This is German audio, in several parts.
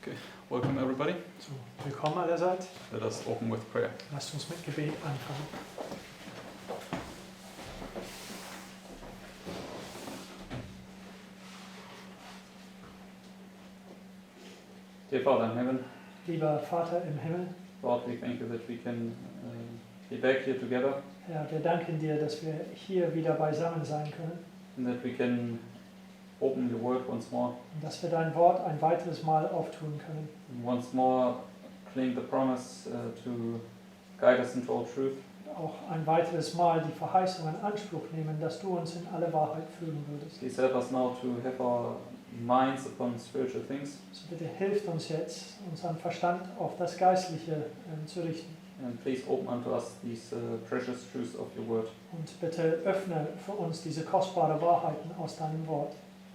Okay, welcome everybody. So, willkommen allerseits. Let us open with prayer. Lasst uns mit Gebet anfangen. Dear Father in heaven, Lieber Vater im Himmel, Lord, we thank you that we can be back here together Herr, wir danken dir, dass wir hier wieder beisammen sein können and that we can open your word once more und dass wir dein Wort ein weiteres Mal auftun können and once more claim the promise to guide us into all truth. auch ein weiteres Mal die Verheißung in Anspruch nehmen, dass du uns in alle Wahrheit führen würdest. Please help us now to have our minds upon spiritual things So bitte hilft uns jetzt, unseren Verstand auf das Geistliche zu richten and please open unto us these precious truths of your word. und bitte öffne für uns diese kostbaren Wahrheiten aus deinem Wort.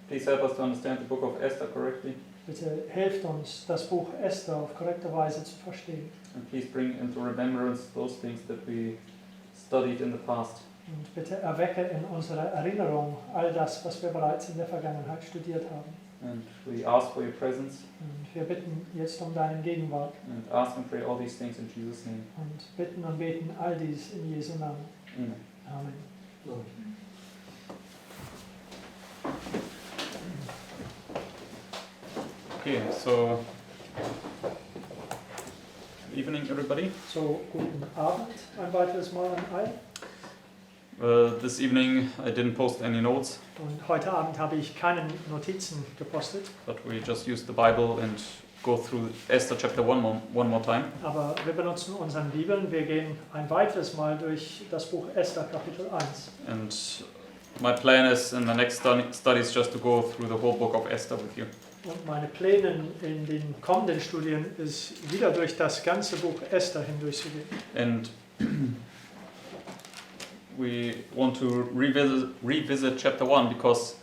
Please help us to understand the book of Esther correctly Bitte hilft uns, das Buch Esther auf korrekte Weise zu verstehen. and please bring into remembrance those things that we studied in the past. Und bitte erwecke in unserer Erinnerung all das, was wir bereits in der Vergangenheit studiert haben. And we ask for your presence Und wir bitten jetzt um deine Gegenwart and ask and pray all these things in Jesus' name. und bitten und beten all dies in Jesu Namen. Amen. Amen. Okay, so good evening everybody. So, guten Abend ein weiteres Mal an allen. This evening I didn't post any notes, Und heute Abend habe ich keine Notizen gepostet, but we just used the Bible and go through Esther chapter 1 one more time. aber wir benutzen unseren Bibeln. Wir gehen ein weiteres Mal durch das Buch Esther, Kapitel 1. And my plan is in the next studies just to go through the whole book of Esther with you. Und meine Pläne in den kommenden Studien ist, wieder durch das ganze Buch Esther hindurchzugehen. And we want to revisit chapter 1 because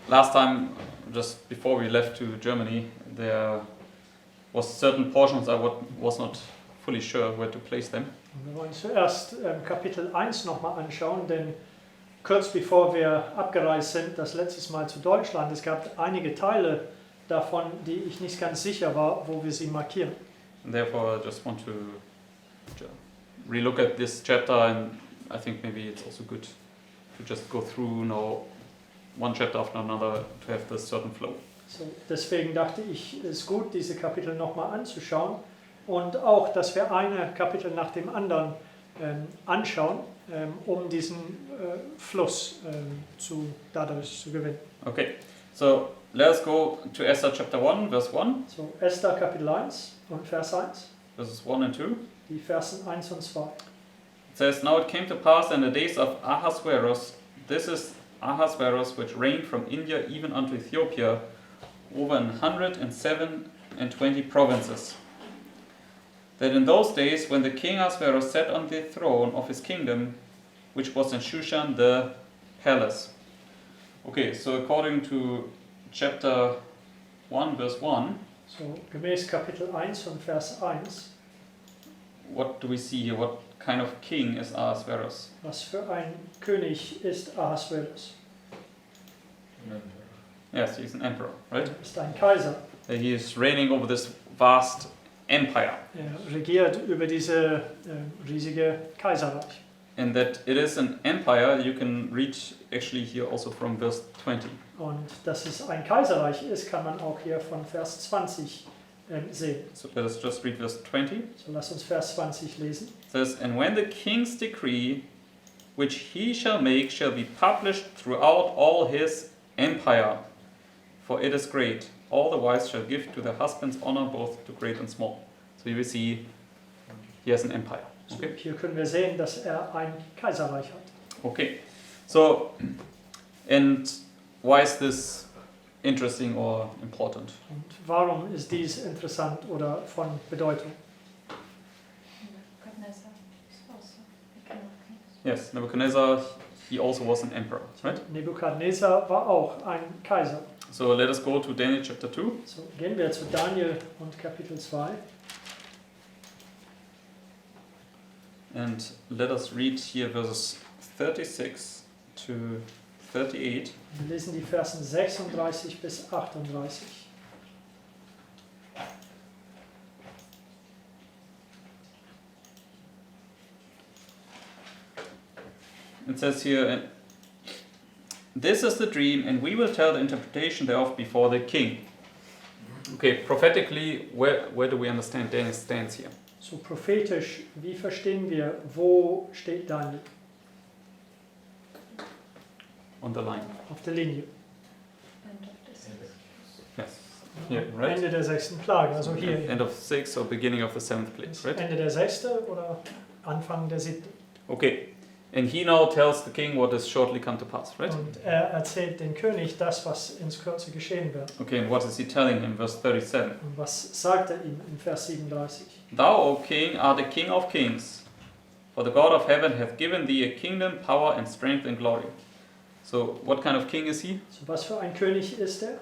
last time, just before we left to Germany, there was certain portions I was not fully sure where to place them. Und wir wollen zuerst Kapitel 1 nochmal anschauen, denn kurz bevor wir abgereist sind, das letzte Mal zu Deutschland, es gab einige Teile davon, die ich nicht ganz sicher war, wo wir sie markieren. And therefore I just want to relook at this chapter, and I think maybe it's also good to just go through now one chapter after another to have this certain flow. So, deswegen dachte ich, es ist gut, diese Kapitel nochmal anzuschauen und auch, dass wir eine Kapitel nach dem anderen anschauen, um diesen Fluss dadurch zu gewinnen. Okay, so let us go to Esther chapter 1, verse 1, So, Esther Kapitel 1 und Vers 1, verses 1 and 2. die Versen 1 und 2. It says, Now it came to pass in the days of Ahasuerus, this is Ahasuerus which reigned from India even unto Ethiopia, over 127 provinces, that in those days when the king Ahasuerus sat on the throne of his kingdom, which was in Shushan the palace. Okay, so according to chapter 1, verse 1, So, gemäß Kapitel 1 und Vers 1, what do we see here? What kind of king is Ahasuerus? was für ein König ist Ahasuerus? Yes, he's an emperor, right? Er ist ein Kaiser. He is reigning over this vast empire, Er regiert über diese riesige Kaiserreich. and that it is an empire you can read actually here also from verse 20. Und dass es ein Kaiserreich ist, kann man auch hier von Vers 20 sehen. So let us just read verse 20. So lass uns Vers 20 lesen. It says, And when the king's decree which he shall make shall be published throughout all his empire, for it is great, all the wives shall give to their husbands honor both to great and small. So you will see he has an empire. So, Okay. hier können wir sehen, dass er ein Kaiserreich hat. Okay, so, and why is this interesting or important? Und warum ist dies interessant oder von Bedeutung? Yes, Nebuchadnezzar, he also was an emperor, right? Nebukadnezar war auch ein Kaiser. So let us go to Daniel chapter 2. So gehen wir zu Daniel und Kapitel 2 And let us read here verses 36 to 38. Wir lesen die Versen 36 bis 38. it says here, this is the dream, and we will tell the interpretation thereof before the king. Okay, prophetically, where do we understand Daniel stands here? So prophetisch, wie verstehen wir, wo steht Daniel? On the line. Auf der Linie. Yes. Here, right? Ende der 6. Plage, also hier. End of 6 or beginning of the 7th plague, right? Ende der 6. oder Anfang der 7. Okay. And he now tells the king what has shortly come to pass, right? Und er erzählt dem König das, was ins Kürze geschehen wird. Okay, and what is he telling him? Verse 37. Und was sagt er ihm in Vers 37? Thou, O king, art the king of kings, for the God of heaven hath given thee a kingdom, power, and strength and glory. So, what kind of king is he? So was für ein König ist er?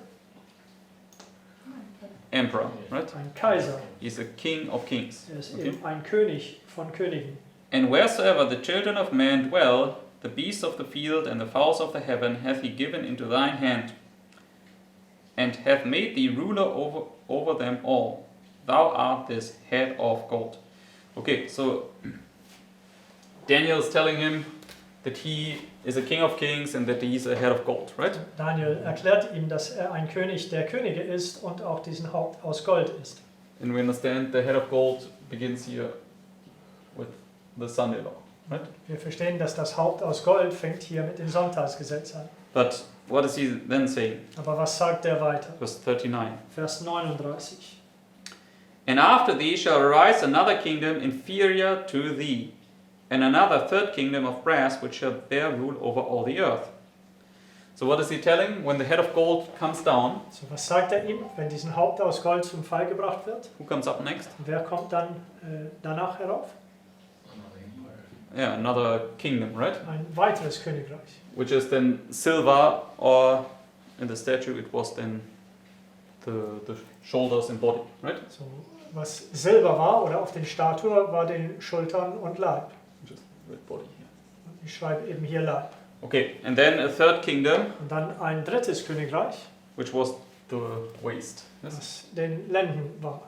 Emperor, right? Ein Kaiser. He's a king of kings. Er ist Okay. eben ein König von Königen. And wheresoever the children of men dwell, the beasts of the field and the fowls of the heaven hath he given into thine hand, and hath made thee ruler over them all. Thou art this head of gold. Okay, so Daniel is telling him that he is a king of kings and that he is a head of gold, right? Daniel erklärt ihm, dass er ein König der Könige ist und auch diesen Haupt aus Gold ist. And we understand the head of gold begins here with the Sunday law, right? Wir verstehen, dass das Haupt aus Gold fängt hier mit dem Sonntagsgesetz an. But what is he then saying? Aber was sagt er weiter? Verse 39. Vers 39. And after thee shall arise another kingdom inferior to thee, and another third kingdom of brass, which shall bear rule over all the earth. So what is he telling? When the head of gold comes down, So was sagt er ihm, wenn diesen Haupt aus Gold zum Fall gebracht wird? who comes up next? Wer kommt dann danach herauf? Yeah, another kingdom, right? Ein weiteres Königreich. Which is then silver, or in the statue it was then the shoulders and body, right? So, was Silber war oder auf den Statuen war den Schultern und Leib. Which is with body here. Und ich schreibe eben hier Leib. Okay, and then a third kingdom, Und dann ein drittes Königreich, which was the waist. Yes? das den Lenden war.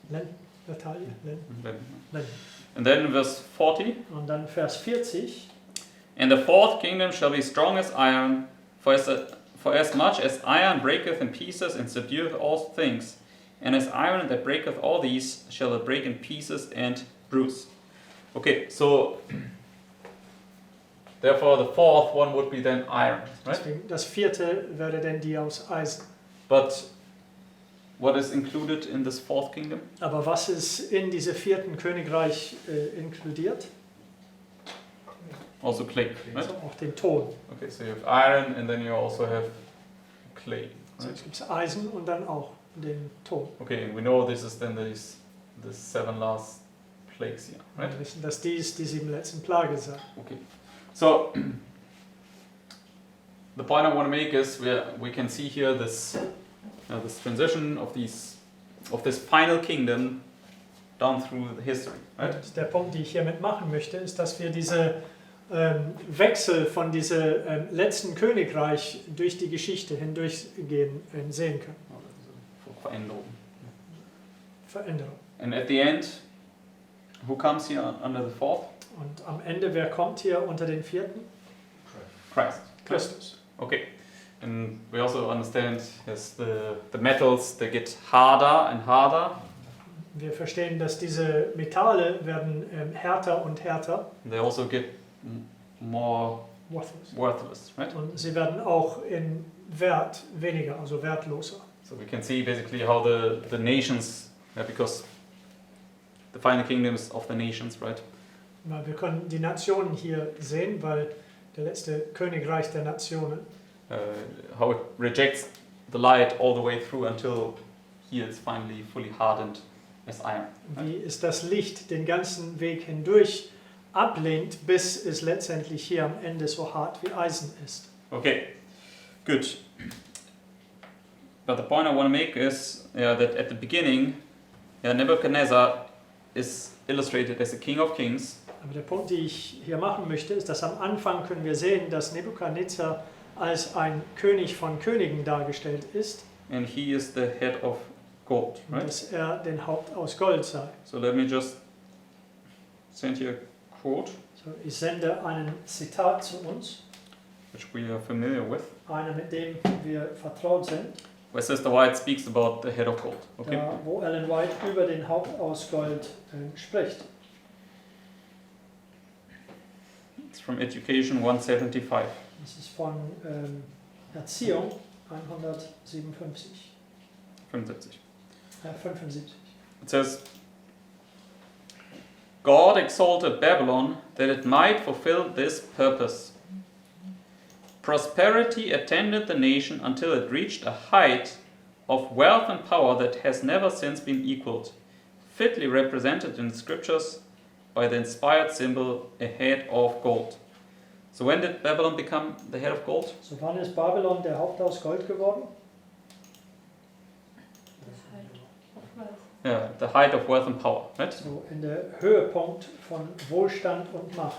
Der Taille, Lenden. And then in verse 40, Und dann Vers 40. and the fourth kingdom shall be strong as iron, for as much as iron breaketh in pieces and subdueth all things, and as iron that breaketh all these shall it break in pieces and bruise. Okay, so therefore the fourth one would be then iron, right? Deswegen, das vierte wäre denn die aus Eisen. But what is included in this fourth kingdom? Aber was ist in diesem vierten Königreich inkludiert? Also clay, right? Also auch den Ton. Okay, so you have iron and then you also have clay, Also right? es gibt Eisen und dann auch den Ton. Okay, and we know this is then the seven last plagues here, right? Wir wissen, dass dies die 7 letzten Plagen sind. Okay, so the point I want to make is we can see here this transition of this final kingdom down through the history, right? Und der Punkt, den ich hiermit machen möchte, ist, dass wir diese Wechsel von diesem letzten Königreich durch die Geschichte hindurchgehen sehen können. Veränderung. Veränderung. And at the end, who comes here under the fourth? Und am Ende, wer kommt hier unter den vierten? Christ. Christus. Okay. And we also understand yes, the metals, they get harder and harder. Wir verstehen, dass diese Metalle werden härter und härter. They also get more worthless, right? Und sie werden auch in Wert weniger, also wertloser. So we can see basically how the nations, because the final kingdom is of the nations, right? Wir können die Nationen hier sehen, weil der letzte Königreich der Nationen, How it rejects the light all the way through until here it's finally fully hardened as iron. Right? wie es das Licht den ganzen Weg hindurch ablehnt, bis es letztendlich hier am Ende so hart wie Eisen ist. Okay, good. But the point I want to make is that at the beginning, Nebuchadnezzar is illustrated as the king of kings. Aber der Punkt, den ich hier machen möchte, ist, dass am Anfang können wir sehen, dass Nebukadnezar als ein König von Königen dargestellt ist. And he is the head of gold, Und right? dass er den Haupt aus Gold sei. So let me just send you a quote. So, ich sende einen Zitat zu uns, which we are familiar with, einer, mit dem wir vertraut sind, where Sister White speaks about the head of gold. Okay? da, wo Ellen White über den Haupt aus Gold spricht. It's from Education 175. Das ist von Erziehung 157. 75. 75. It says, God exalted Babylon that it might fulfill this purpose. Prosperity attended the nation until it reached a height of wealth and power that has never since been equaled, fitly represented in the scriptures by the inspired symbol, a head of gold. So when did Babylon become the head of gold? So wann ist Babylon der Haupt aus Gold geworden? Yeah, the height of wealth and power, right? So in der Höhepunkt von Wohlstand und Macht.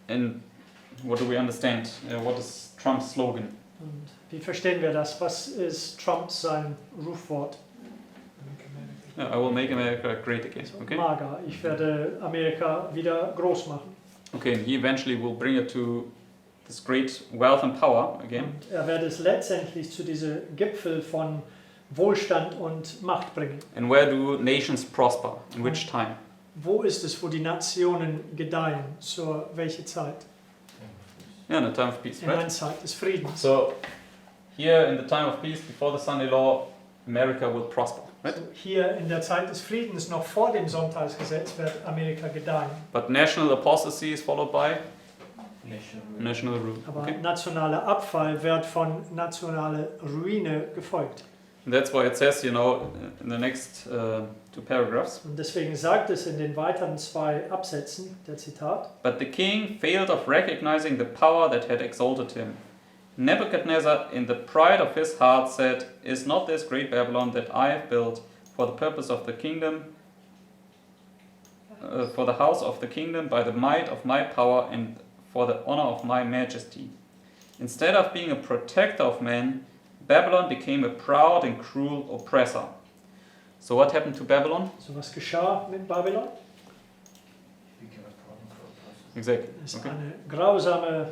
And what do we understand? What is Trump's slogan? Und wie verstehen wir das? Was ist Trumps sein Rufwort? Yeah, I will make America great again. So, Okay. MAGA. Ich werde Amerika wieder groß machen. Okay, and he eventually will bring it to this great wealth and power again. Und er wird es letztendlich zu diesem Gipfel von Wohlstand und Macht bringen. And where do nations prosper? In which time? Wo ist es, wo die Nationen gedeihen? Zur welcher Zeit? Yeah, in the time of peace, In einer right? Zeit des Friedens. So here in the time of peace, before the Sunday law, America will prosper, right? So hier in der Zeit des Friedens, noch vor dem Sonntagsgesetz, wird Amerika gedeihen. But national apostasy is followed by national rule. Aber Okay? nationaler Abfall wird von nationaler Ruine gefolgt. And that's why it says, you know, in the next two paragraphs, Und deswegen sagt es in den weiteren 2 Absätzen, der Zitat, but the king failed of recognizing the power that had exalted him. Nebuchadnezzar, in the pride of his heart, said, Is not this great Babylon that I have built for the purpose of the kingdom, for the house of the kingdom, by the might of my power and for the honor of my majesty? Instead of being a protector of men, Babylon became a proud and cruel oppressor. So what happened to Babylon? so was geschah mit Babylon? Exactly. Es ist Okay. eine grausame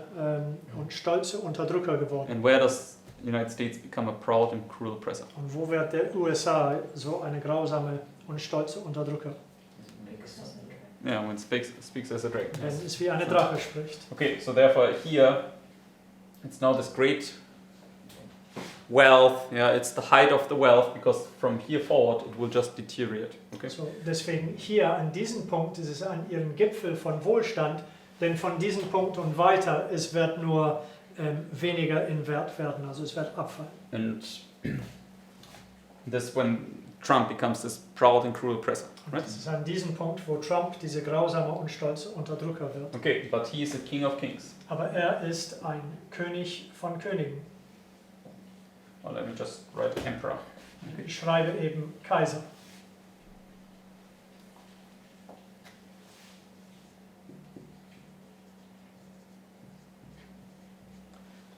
und stolze Unterdrücker geworden. And where does the United States become a proud and cruel oppressor? Und wo wird der USA so eine grausame und stolze Unterdrücker? Yeah, when it speaks as a dragon. Wenn es wie eine Drache spricht. Okay, so therefore here it's now this great wealth. Yeah, it's the height of the wealth because from here forward it will just deteriorate. Okay. So, deswegen hier an diesem Punkt ist es an ihrem Gipfel von Wohlstand, denn von diesem Punkt und weiter, es wird nur weniger in Wert werden, also es wird abfallen. And this when Trump becomes this proud and cruel oppressor, Und right? das ist an diesem Punkt, wo Trump dieser grausame und stolze Unterdrücker wird. Okay, but he is the king of kings. Aber er ist ein König von Königen. Well, let me just write emperor. Ich schreibe eben Kaiser.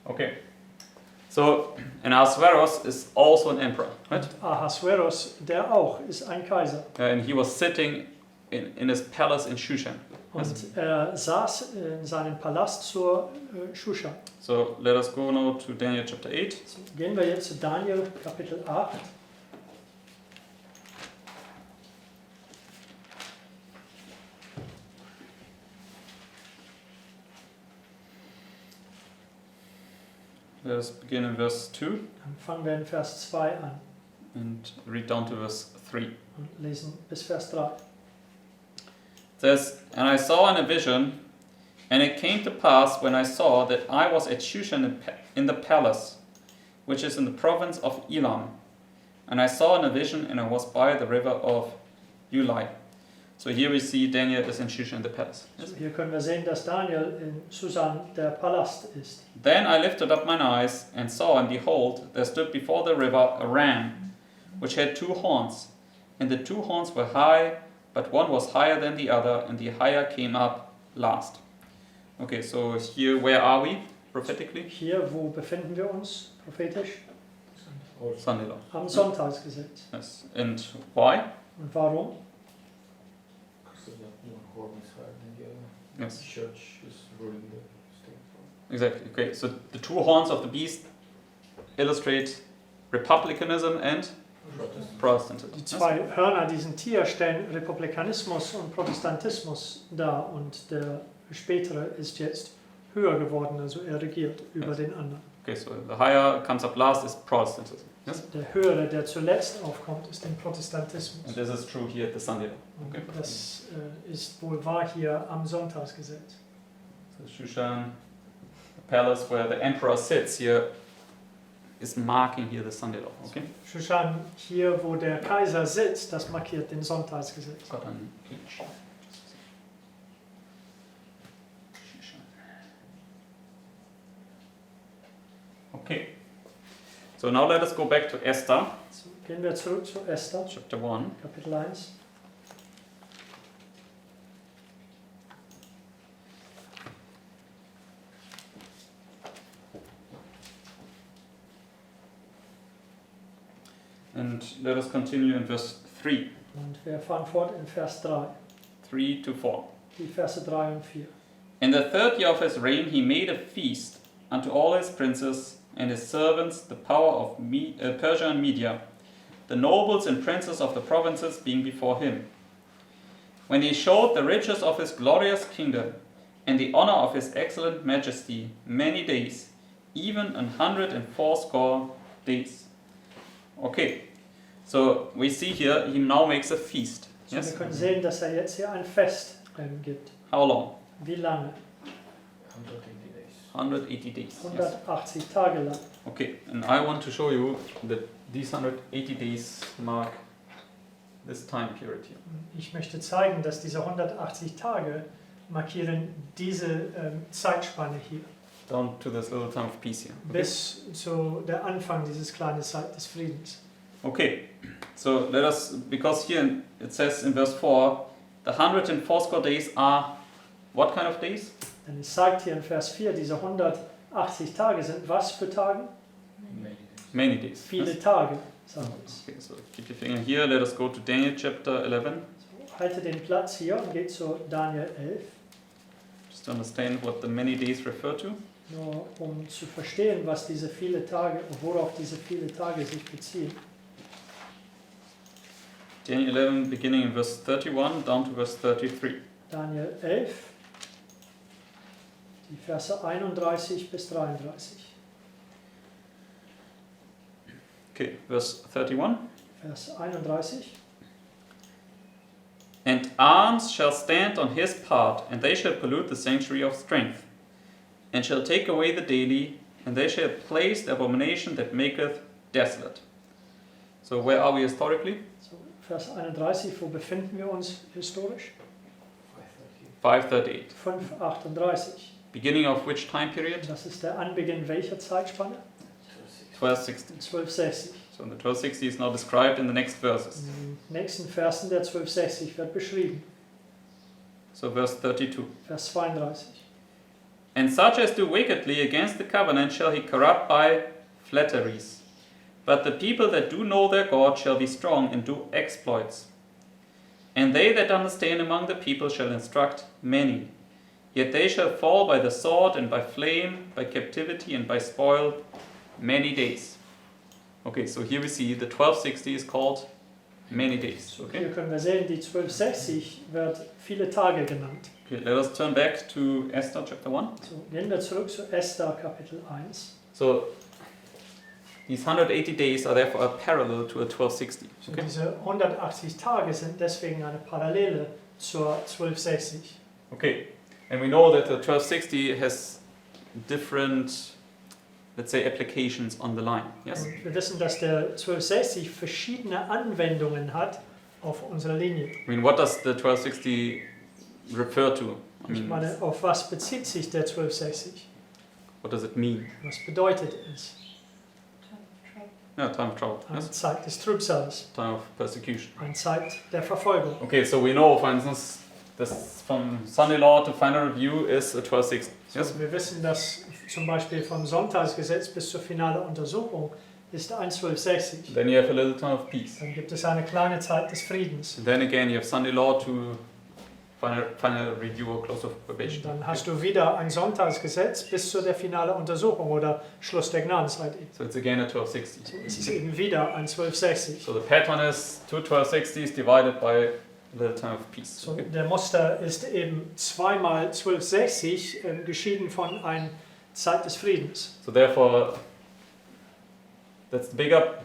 Okay. So, and Ahasuerus is also an emperor, right? Und Ahasuerus, der auch, ist ein Kaiser. And he was sitting in his palace in Shushan. Und er saß in seinem Palast zur Shushan. So let us go now to Daniel chapter 8. So, gehen wir jetzt zu Daniel Kapitel 8. Let us begin in verse 2 Dann fangen wir in Vers 2 an and read down to verse 3. und lesen bis Vers 3. It says, And I saw in a vision, and it came to pass when I saw that I was at Shushan in the palace, which is in the province of Elam. And I saw in a vision, and I was by the river of Ulai. So here we see Daniel is in Shushan, the palace. Yes? So, hier können wir sehen, dass Daniel in Susan der Palast ist. Then I lifted up mine eyes and saw, and behold, there stood before the river a ram, which had 2 horns. And the 2 horns were high, but one was higher than the other, and the higher came up last. Okay, so here, where are we prophetically? Hier, wo befinden wir uns prophetisch? Sunday law. Am Sonntagsgesetz. Yes. And why? Und warum? Yes. The church is ruling the state. Exactly. Okay. So the two horns of the beast illustrate republicanism and Protestantism. Die Yes? zwei Hörner diesen Tier stellen Republikanismus und Protestantismus dar und der spätere ist jetzt höher geworden, also er regiert über den anderen. Okay. So the higher comes up last is Protestantism. Yes. Der höhere, der zuletzt aufkommt, ist der Protestantismus. And this is true here at the Sunday law. Und Okay. das ist wohl wahr hier am Sonntagsgesetz. So Shushan, the palace where the emperor sits here, is marking here the Sunday law. Okay. Shushan, hier wo der Kaiser sitzt, das markiert den Sonntagsgesetz. Got an H. Okay. So now let us go back to Esther, So, gehen wir zurück zu Esther, chapter 1. Kapitel 1. And let us continue in verse 3. Und wir fahren fort in Vers 3, 3 to 4. die Verse 3 und 4. In the third year of his reign, he made a feast unto all his princes and his servants, the power of Persia and Media, the nobles and princes of the provinces being before him. When he showed the riches of his glorious kingdom and the honor of his excellent majesty many days, even 180 days. Okay, so we see here he now makes a feast. So, Yes? wir können sehen, dass er jetzt hier ein Fest gibt. How long? Wie lange? 180 days. 180 days. Yes. 180 Tage lang. Okay, and I want to show you that these 180 days mark this time period here. Ich möchte zeigen, dass diese 180 Tage markieren diese Zeitspanne hier. Down to this little time of peace here. Okay, Bis zu der Anfang dieses kleinen Zeit des Friedens. okay. So let us, because here it says in verse 4, the 180 days are what kind of days? Denn es sagt hier in Vers 4, diese 180 Tage sind was für Tage? Many days. Many days. Viele Yes? Tage, sagt es. Okay, so keep your finger here. Let us go to Daniel chapter 11, So, halte den Platz hier und geht zu Daniel 11, just to understand what the many days refer to. nur um zu verstehen, was diese viele Tage, worauf diese viele Tage sich beziehen. Daniel 11, beginning in verse 31 down to verse 33. Daniel 11, die Verse 31 bis 33. Okay, verse 31. Vers 31. And arms shall stand on his part, and they shall pollute the sanctuary of strength, and shall take away the daily, and they shall place the abomination that maketh desolate. So where are we historically? So, Vers 31, wo befinden wir uns historisch? 538. 538. Beginning of which time period? Das ist der Anbeginn welcher Zeitspanne? 1260. 1260. So the 1260 is now described in the next verses. In den nächsten Versen der 1260 wird beschrieben. So verse 32. Vers 32. And such as do wickedly against the covenant shall he corrupt by flatteries. But the people that do know their God shall be strong and do exploits. And they that understand among the people shall instruct many. Yet they shall fall by the sword and by flame, by captivity and by spoil many days. Okay, so here we see the 1260 is called many days. Okay, Hier können wir sehen, die 1260 wird viele Tage genannt. okay, let us turn back to Esther chapter 1. So, gehen wir zurück zu Esther Kapitel 1. So these 180 days are therefore a parallel to a 1260. So, Okay, diese 180 Tage sind deswegen eine Parallele zur 1260. okay, and we know that the 1260 has different, let's say, applications on the line. Yes. Und wir wissen, dass der 1260 verschiedene Anwendungen hat auf unserer Linie. I mean, what does the 1260 refer to? I Ich mean, meine, auf was bezieht sich der 1260? what does it mean? Was bedeutet es? Yeah, time of trouble. Eine Yes, Zeit des Trübsals, time of persecution. eine Zeit der Verfolgung. Okay, so we know, for instance, this from Sunday law to final review is a 1260. Yes. So, wir wissen, dass zum Beispiel vom Sonntagsgesetz bis zur finalen Untersuchung ist ein 1260. Then you have a little time of peace. Dann gibt es eine kleine Zeit des Friedens. And then again, you have Sunday law to final review or close of probation. Dann hast du wieder ein Sonntagsgesetz bis zu der finalen Untersuchung oder Schluss der Gnadenzeit. So it's again a 1260. So, es ist eben wieder ein 1260. So the pattern is 2 1260s divided by a little time of peace. So, der Muster ist eben 2 mal 1260 geschieden von einer Zeit des Friedens. So therefore, that's the bigger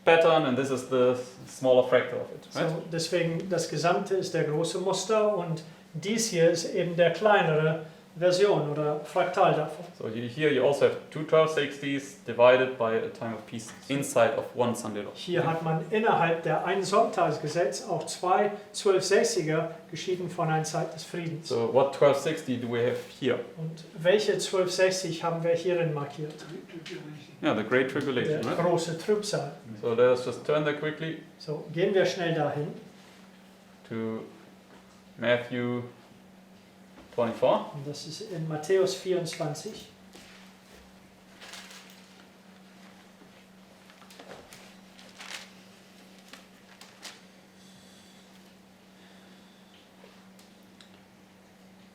pattern and this is the smaller fractal of it, right? So, deswegen das Gesamte ist der große Muster und dies hier ist eben der kleinere Version oder Fraktal davon. So here you also have 2 1260s divided by a time of peace inside of one Sunday law. Hier hat man innerhalb der ein Sonntagsgesetz auch 2 1260er geschieden von einer Zeit des Friedens. So what 1260 do we have here? Und welche 1260 haben wir hierin markiert? Yeah, the Great Tribulation, Der right? große Trübsal. So let us just turn there quickly So, gehen wir schnell dahin. to Matthew 24. Und das ist in Matthäus 24.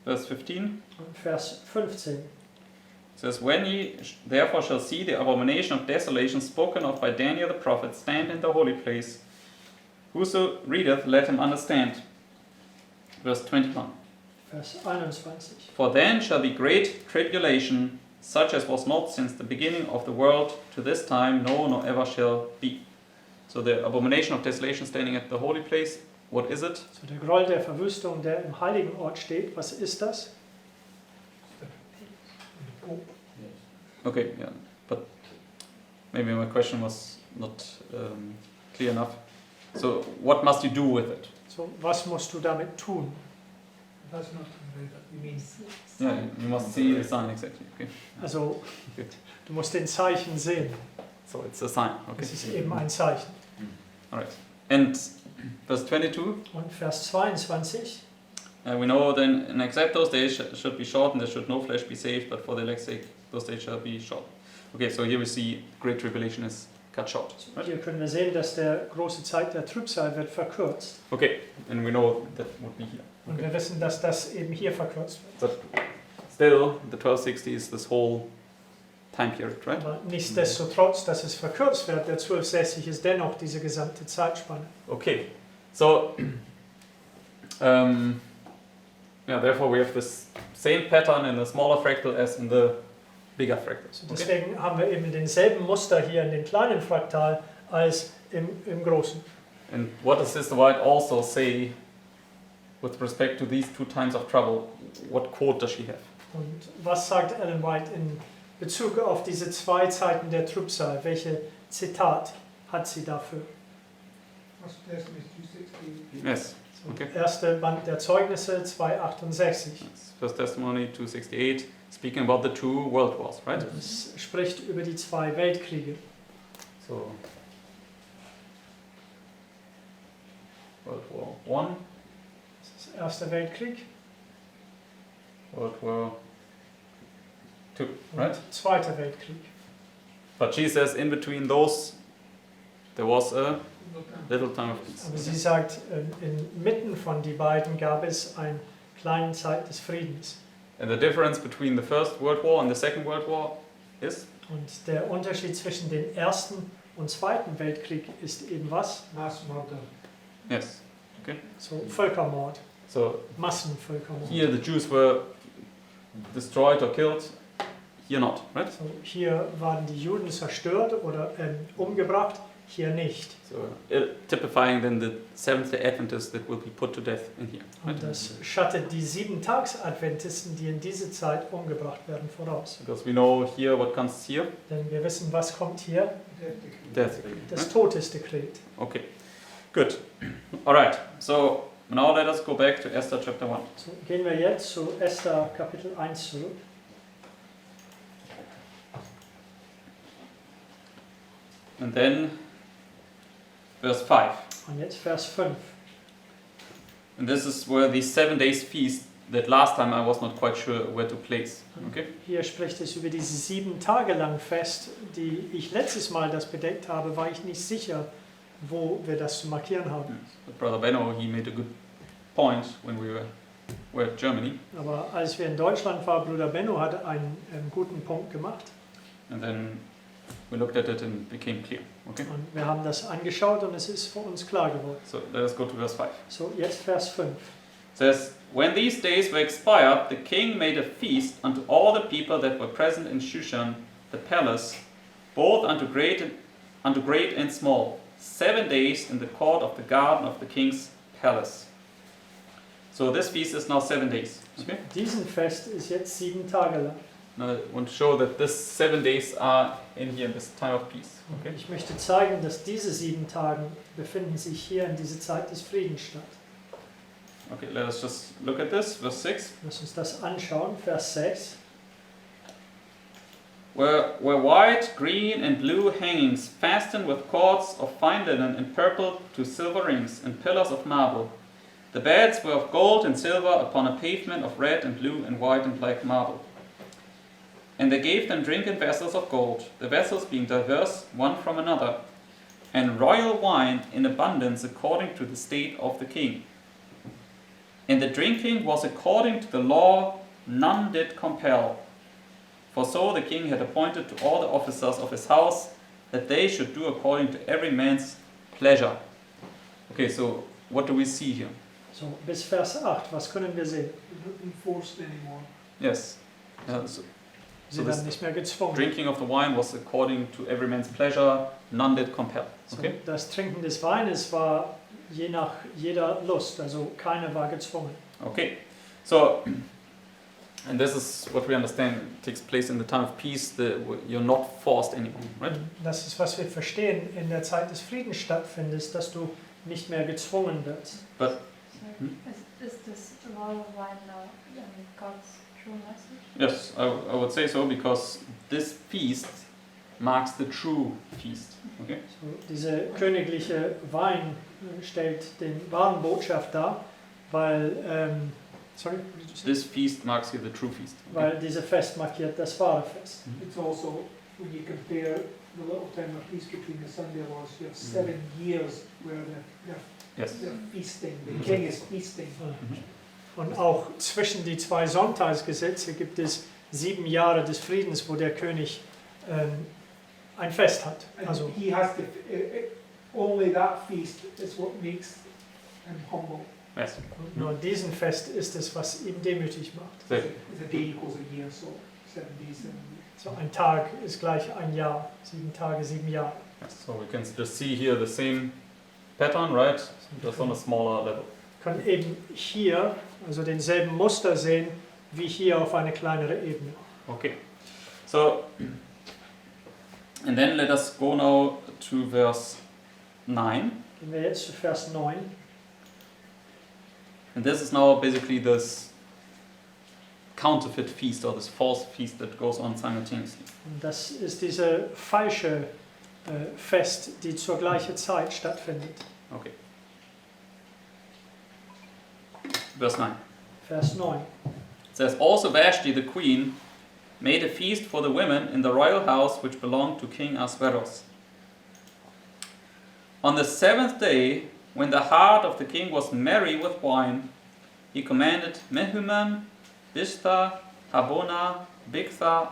Verse 15 Und Vers 15. says, When ye therefore shall see the abomination of desolation spoken of by Daniel the prophet stand in the holy place, whoso readeth, let him understand. Verse 21. Vers 21. For then shall be great tribulation, such as was not since the beginning of the world to this time, no, nor ever shall be. So the abomination of desolation standing at the holy place, what is it? So, der Groll der Verwüstung, der im heiligen Ort steht, was ist das? Okay, yeah, but maybe my question was not clear enough. So what must you do with it? So, was musst du damit tun? That's not you mean Yeah, you must see the sign exactly. Okay, Also, Good. du musst den Zeichen sehen. so it's a sign. Okay, Es ist eben ein Zeichen. all right. And verse 22. Und Vers 22. We know then, and except those days should be shortened, there should no flesh be saved, but for the elect's sake, those days shall be short. Okay, so here we see Great Tribulation is cut short. Right? Hier können wir sehen, dass der große Zeit der Trübsal wird verkürzt. Okay, and we know that would be here. Und Okay. wir wissen, dass das eben hier verkürzt wird. But still, the 1260 is this whole time period, right? Aber nichtsdestotrotz, dass es verkürzt wird, der 1260 ist dennoch diese gesamte Zeitspanne. Okay, so yeah, therefore we have this same pattern in the smaller fractal as in the bigger fractal. So Okay? deswegen haben wir eben denselben Muster hier in dem kleinen Fraktal als im großen. And what does Sister White also say with respect to these 2 times of trouble? What quote does she have? Und was sagt Ellen White in Bezug auf diese 2 Zeiten der Trübsal? Welche Zitat hat sie dafür? First Testament 2:16. Yes, So, Okay. Erste Band der Zeugnisse 268. First Testimony 268, speaking about the 2 world wars, right? Es spricht über die 2 Weltkriege. So, World War I, Das ist der Erste Weltkrieg World War II, und right? Zweiter Weltkrieg. But she says in between those there was a little time of peace. Aber sie sagt, inmitten von die beiden gab es eine kleine Zeit des Friedens. And the difference between the First World War and the Second World War is? Und der Unterschied zwischen dem Ersten und Zweiten Weltkrieg ist eben was? Mass murder. Yes. So Völkermord, So Massenvölkermord. here the Jews were destroyed or killed, here not, right? So, hier waren die Juden zerstört oder umgebracht, hier nicht. So typifying then the Seventh-day Adventists that will be put to death in here. Right? Und das schattet die 7-Tags-Adventisten, die in diese Zeit umgebracht werden, voraus. Because we know here what comes here, Denn wir wissen, was kommt hier? death. Das Right? Todesdekret. Okay, good. All right. So now let us go back to Esther chapter 1. So, gehen wir jetzt zu Esther Kapitel 1 zurück. And then verse 5. Und jetzt Vers 5. And this is where the 7 days feast that last time I was not quite sure where to place. Okay? Hier spricht es über diese 7 Tage lang Fest, die ich letztes Mal das bedeckt habe, war ich nicht sicher, wo wir das zu markieren haben. But Brother Benno, he made a good point when we were we're at Germany. Aber als wir in Deutschland waren, Bruder Benno hat einen guten Punkt gemacht. And then we looked at it and it became clear. Okay? Und wir haben das angeschaut und es ist für uns klar geworden. So let us go to verse 5. So, jetzt Vers 5. It says, when these days were expired, the king made a feast unto all the people that were present in Shushan, the palace, both unto great and small, 7 days in the court of the garden of the king's palace. So this feast is now 7 days. Okay? Diesen Fest ist jetzt 7 Tage lang. Now I want to show that this 7 days are in here in this time of peace. Okay? Ich möchte zeigen, dass diese 7 Tage befinden sich hier in dieser Zeit des Friedens statt. Okay, let us just look at this, verse 6. Lass uns das anschauen, Vers 6. Were white, green, and blue hangings fastened with cords of fine linen and purple to silver rings and pillars of marble. The beds were of gold and silver upon a pavement of red and blue and white and black marble. And they gave them drink in vessels of gold, the vessels being diverse one from another, and royal wine in abundance according to the state of the king. And the drinking was according to the law, none did compel. For so the king had appointed to all the officers of his house, that they should do according to every man's pleasure. Okay, so what do we see here? So, bis Vers 8, was können wir sehen? They're not enforced anymore. Yes. So Sie this werden nicht mehr gezwungen. drinking of the wine was according to every man's pleasure, none did compel. So, Okay? das Trinken des Weines war je nach jeder Lust, also keiner war gezwungen. Okay. So, and this is what we understand takes place in the time of peace. You're not forced anymore, right? Das ist, was wir verstehen, in der Zeit des Friedens stattfindet, dass du nicht mehr gezwungen wirst. But Is this royal wine now God's true message? yes, I would say so because this feast marks the true feast. Okay. So, diese königliche Wein stellt den wahren Botschaft dar, weil, sorry, what did you say? This feast marks here the true feast. Okay. Weil diese Fest markiert das wahre Fest. It's also, when you compare the little time of peace between the Sunday laws, you have 7 years where Yes. they're feasting, the king is feasting. Und auch zwischen die 2 Sonntagsgesetze gibt es 7 Jahre des Friedens, wo der König ein Fest hat. And Also he has to, only that feast is what makes him humble. Yes. nur diesen Fest ist es, was ihn demütig macht. So, It's a day equals a year, so 7 days, 7 weeks. So ein Tag ist gleich ein Jahr, 7 Tage, 7 Jahre. yes. So we can just see here the same pattern, right? Just on a smaller level. Kann eben hier, also denselben Muster sehen, wie hier auf eine kleinere Ebene. Okay. So, and then let us go now to verse 9. Gehen wir jetzt zu Vers 9. And this is now basically this counterfeit feast or this false feast that goes on simultaneously. Und das ist diese falsche Fest, die zur gleichen Zeit stattfindet. Okay. Verse 9. Vers 9. It says, also Vashti the queen made a feast for the women in the royal house which belonged to King Ahasuerus. On the 7th day, when the heart of the king was merry with wine, he commanded Mehuman, Bishta, Habona, Bigtha,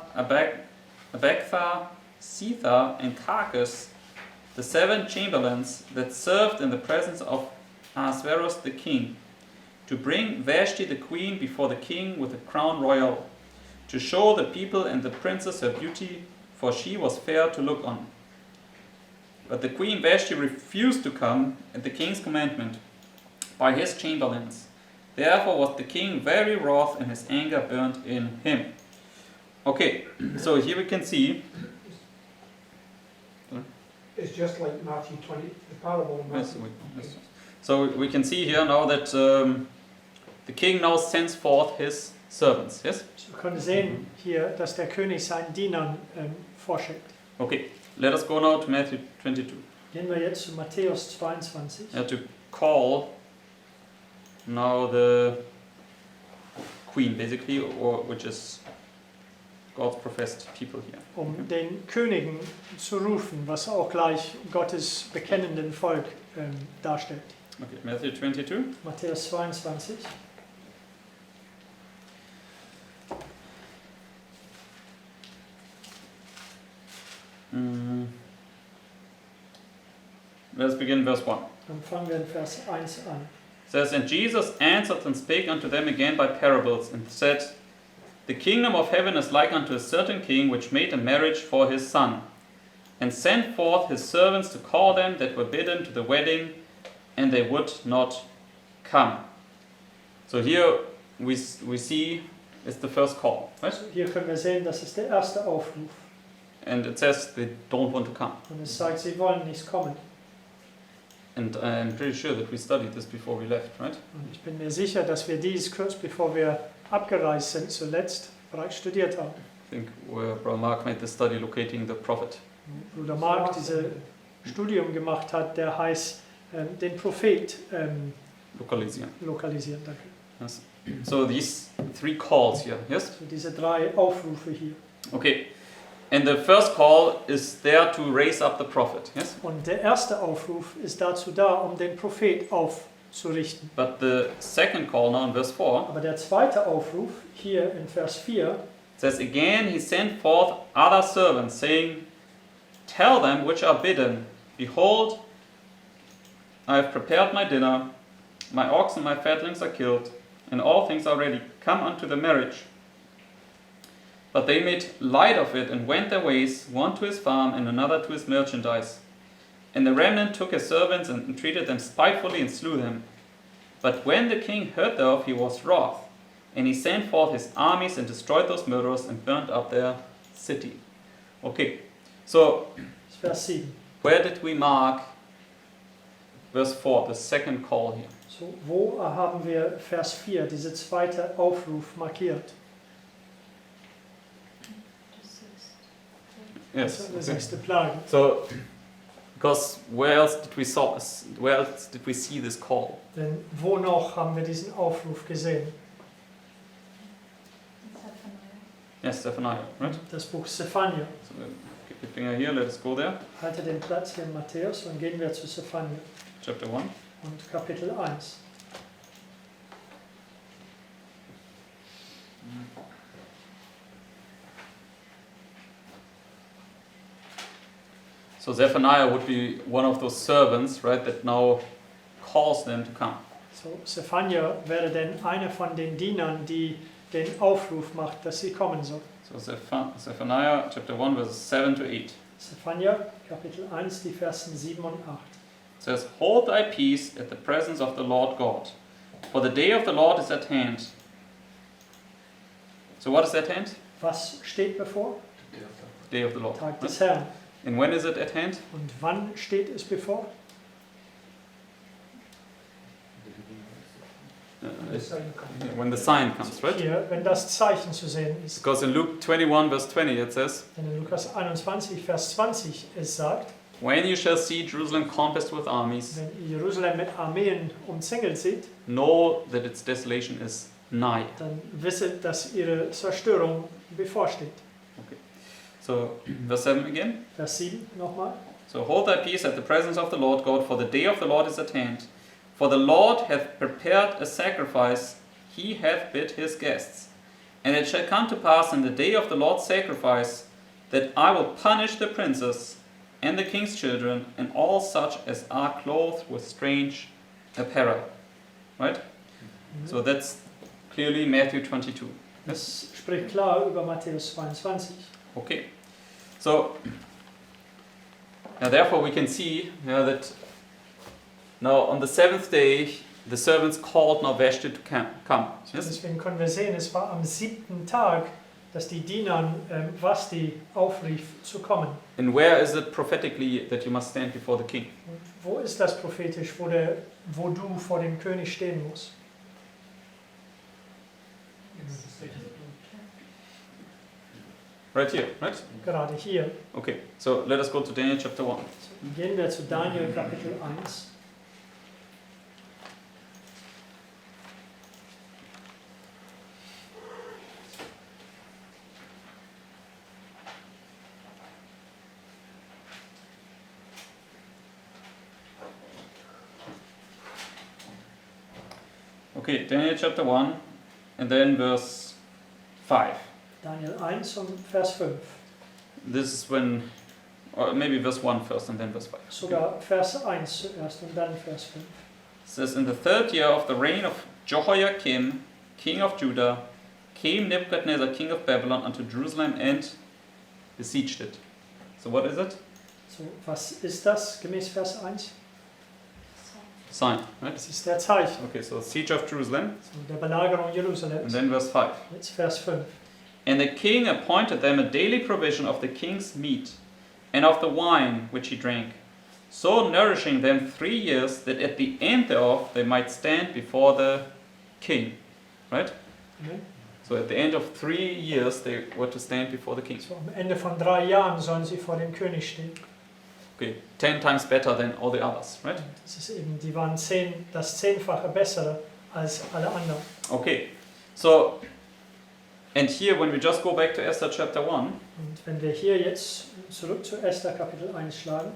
Abagtha, Setha, and Carcass, the 7 chamberlains that served in the presence of Ahasuerus the king, to bring Vashti the queen before the king with a crown royal, to show the people and the princess her beauty, for she was fair to look on. But the queen Vashti refused to come at the king's commandment by his chamberlains. Therefore was the king very wroth, and his anger burned in him. Okay, so here we can see. It's just like Matthew 20, the parable in Yes, Matthew. yes. So we can see here now that the king now sends forth his servants. Yes. So können sehen hier, dass der König seinen Dienern vorschickt. Okay. Let us go now to Matthew 22. Gehen wir jetzt zu Matthäus 22. To call now the queen, basically, or which is God's professed people here. Um den Königen zu rufen, was auch gleich Gottes bekennenden Volk darstellt. Okay, Matthew 22. Matthäus 22. Let's begin verse 1. Dann fangen wir in Vers 1 an. It says, And Jesus answered and spake unto them again by parables, and said, The kingdom of heaven is like unto a certain king, which made a marriage for his son, and sent forth his servants to call them that were bidden to the wedding, and they would not come. So here we see it's the first call, right? Also hier können wir sehen, das ist der erste Aufruf. And it says they don't want to come. Und es sagt, sie wollen nicht kommen. And I'm pretty sure that we studied this before we left, right? Und ich bin mir sicher, dass wir dies kurz bevor wir abgereist sind, zuletzt bereits studiert haben. I think where Brother Mark made the study locating the prophet. Bruder Mark dieses Studium gemacht hat, der heißt den Prophet Lokalisieren. lokalisieren. Danke. Yes. So these three calls here, yes? So diese 3 Aufrufe hier. Okay. And the first call is there to raise up the prophet, yes? Und der erste Aufruf ist dazu da, um den Prophet aufzurichten. But the second call now in verse 4 Aber der zweite Aufruf hier in Vers 4 says, Again he sent forth other servants, saying, Tell them which are bidden, Behold, I have prepared my dinner, my ox and my fatlings are killed, and all things are ready. Come unto the marriage. But they made light of it and went their ways, one to his farm and another to his merchandise. And the remnant took his servants and entreated them spitefully and slew them. But when the king heard thereof, he was wroth, and he sent forth his armies and destroyed those murderers and burnt up their city. Okay, so Vers 7. where did we mark verse 4, the second call here? So, wo haben wir Vers 4, diese zweite Aufruf markiert? Yes. Der 6. Plage. So, because where else did we see this call? Denn wo noch haben wir diesen Aufruf gesehen? Yes, Zephaniah, right? Das Buch Zephania. So, keep your finger here, let us go there. Halte den Platz hier in Matthäus und gehen wir zu Zephania Chapter 1. und Kapitel 1. So Zephaniah would be one of those servants, right, that now calls them to come. So, Zephania wäre denn einer von den Dienern, die den Aufruf macht, dass sie kommen sollen. So Zephaniah chapter 1 verses 7 to 8. Zephania, Kapitel 1, die Versen 7 und 8. It says, Hold thy peace at the presence of the Lord God, for the day of the Lord is at hand. So what is at hand? Was steht bevor? Day of the Lord. Tag des Herrn. And when is it at hand? Und wann steht es bevor? When the sign comes, right? Hier, wenn das Zeichen zu sehen ist. Because in Luke 21 verse 20 it says, Denn in Lukas 21, Vers 20 es sagt, When you shall see Jerusalem compassed with armies, wenn ihr Jerusalem mit Armeen umzingelt seht, know that its desolation is nigh. dann wisset, dass ihre Zerstörung bevorsteht. So, verse 7 again. Vers 7 nochmal. So, hold thy peace at the presence of the Lord God, for the day of the Lord is at hand. For the Lord hath prepared a sacrifice, he hath bid his guests. And it shall come to pass in the day of the Lord's sacrifice, that I will punish the princes, and the king's children, and all such as are clothed with strange apparel. Right? So that's clearly Matthew 22. Das spricht klar über Matthäus 22. Okay. So, therefore we can see that now on the 7th day the servants called now Vashti to come. Yes? Deswegen können wir sehen, es war am 7. Tag, dass die Dienern Vashti aufrief zu kommen. And where is it prophetically that you must stand before the king? Und wo ist das prophetisch, wo du vor dem König stehen musst? Right here, right? Gerade hier. Okay, so let us go to Daniel chapter 1. Gehen wir zu Daniel Kapitel 1. Okay, Daniel chapter 1 and then verse 5. Daniel 1 und Vers 5. This is when or maybe verse 1 first and then verse 5. Sogar Vers 1 zuerst und dann Vers 5. It says, in the third year of the reign of Jehoiakim, king of Judah, came Nebuchadnezzar, king of Babylon, unto Jerusalem and besieged it. So what is it? So, was ist das gemäß Vers 1? Sign, right? Das ist der Zeichen, Okay, so siege of Jerusalem, so der Belagerung and Jerusalems. then verse 5. Jetzt Vers 5. And the king appointed them a daily provision of the king's meat, and of the wine which he drank, so nourishing them 3 years, that at the end thereof they might stand before the king. Right? Amen. So at the end of 3 years they were to stand before the king. So, am Ende von 3 Jahren sollen sie vor dem König stehen. Okay, 10 times better than all the others, right? Das ist eben, die waren das 10-fache bessere als alle anderen. Okay, so, and here when we just go back to Esther chapter 1, Und wenn wir hier jetzt zurück zu Esther Kapitel 1 schlagen,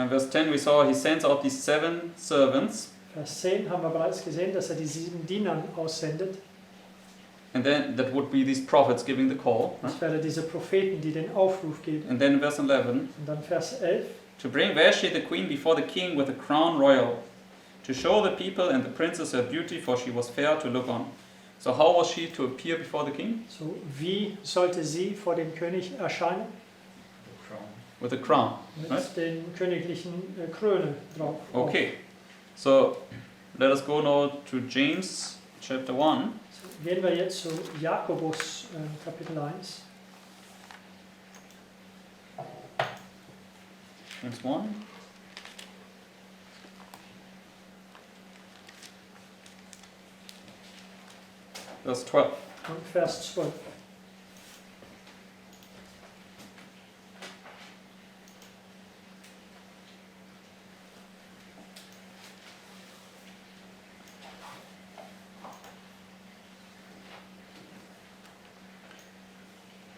verse 10 we saw he sends out these 7 servants, Vers 10 haben wir bereits gesehen, dass er die 7 Dienern aussendet. and then that would be these prophets giving the call. Right? Das wären diese Propheten, die den Aufruf geben. And then verse 11, Und dann Vers 11. to bring Vashti the queen before the king with a crown royal, to show the people and the princess her beauty, for she was fair to look on. So how was she to appear before the king? So, wie sollte sie vor dem König erscheinen? The crown. With a crown. Mit Right. den königlichen Krone drauf. Okay, so let us go now to James chapter 1. So, gehen wir jetzt zu Jakobus Kapitel 1. James 1. Verse 12. Und Vers 12.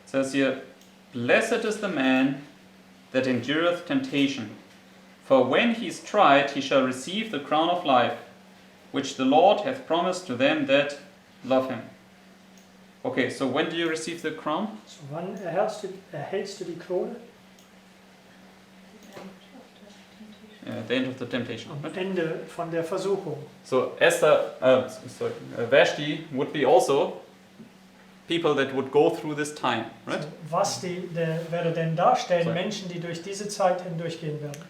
It says here, blessed is the man that endureth temptation, for when he is tried, he shall receive the crown of life, which the Lord hath promised to them that love him. Okay, so when do you receive the crown? So, wann erhältst du die Krone? At the end of the temptation. Am Right? Ende von der Versuchung. So Vashti would be also people that would go through this time, right? So, was werde denn darstellen? Sorry. Menschen, die durch diese Zeit hindurchgehen werden.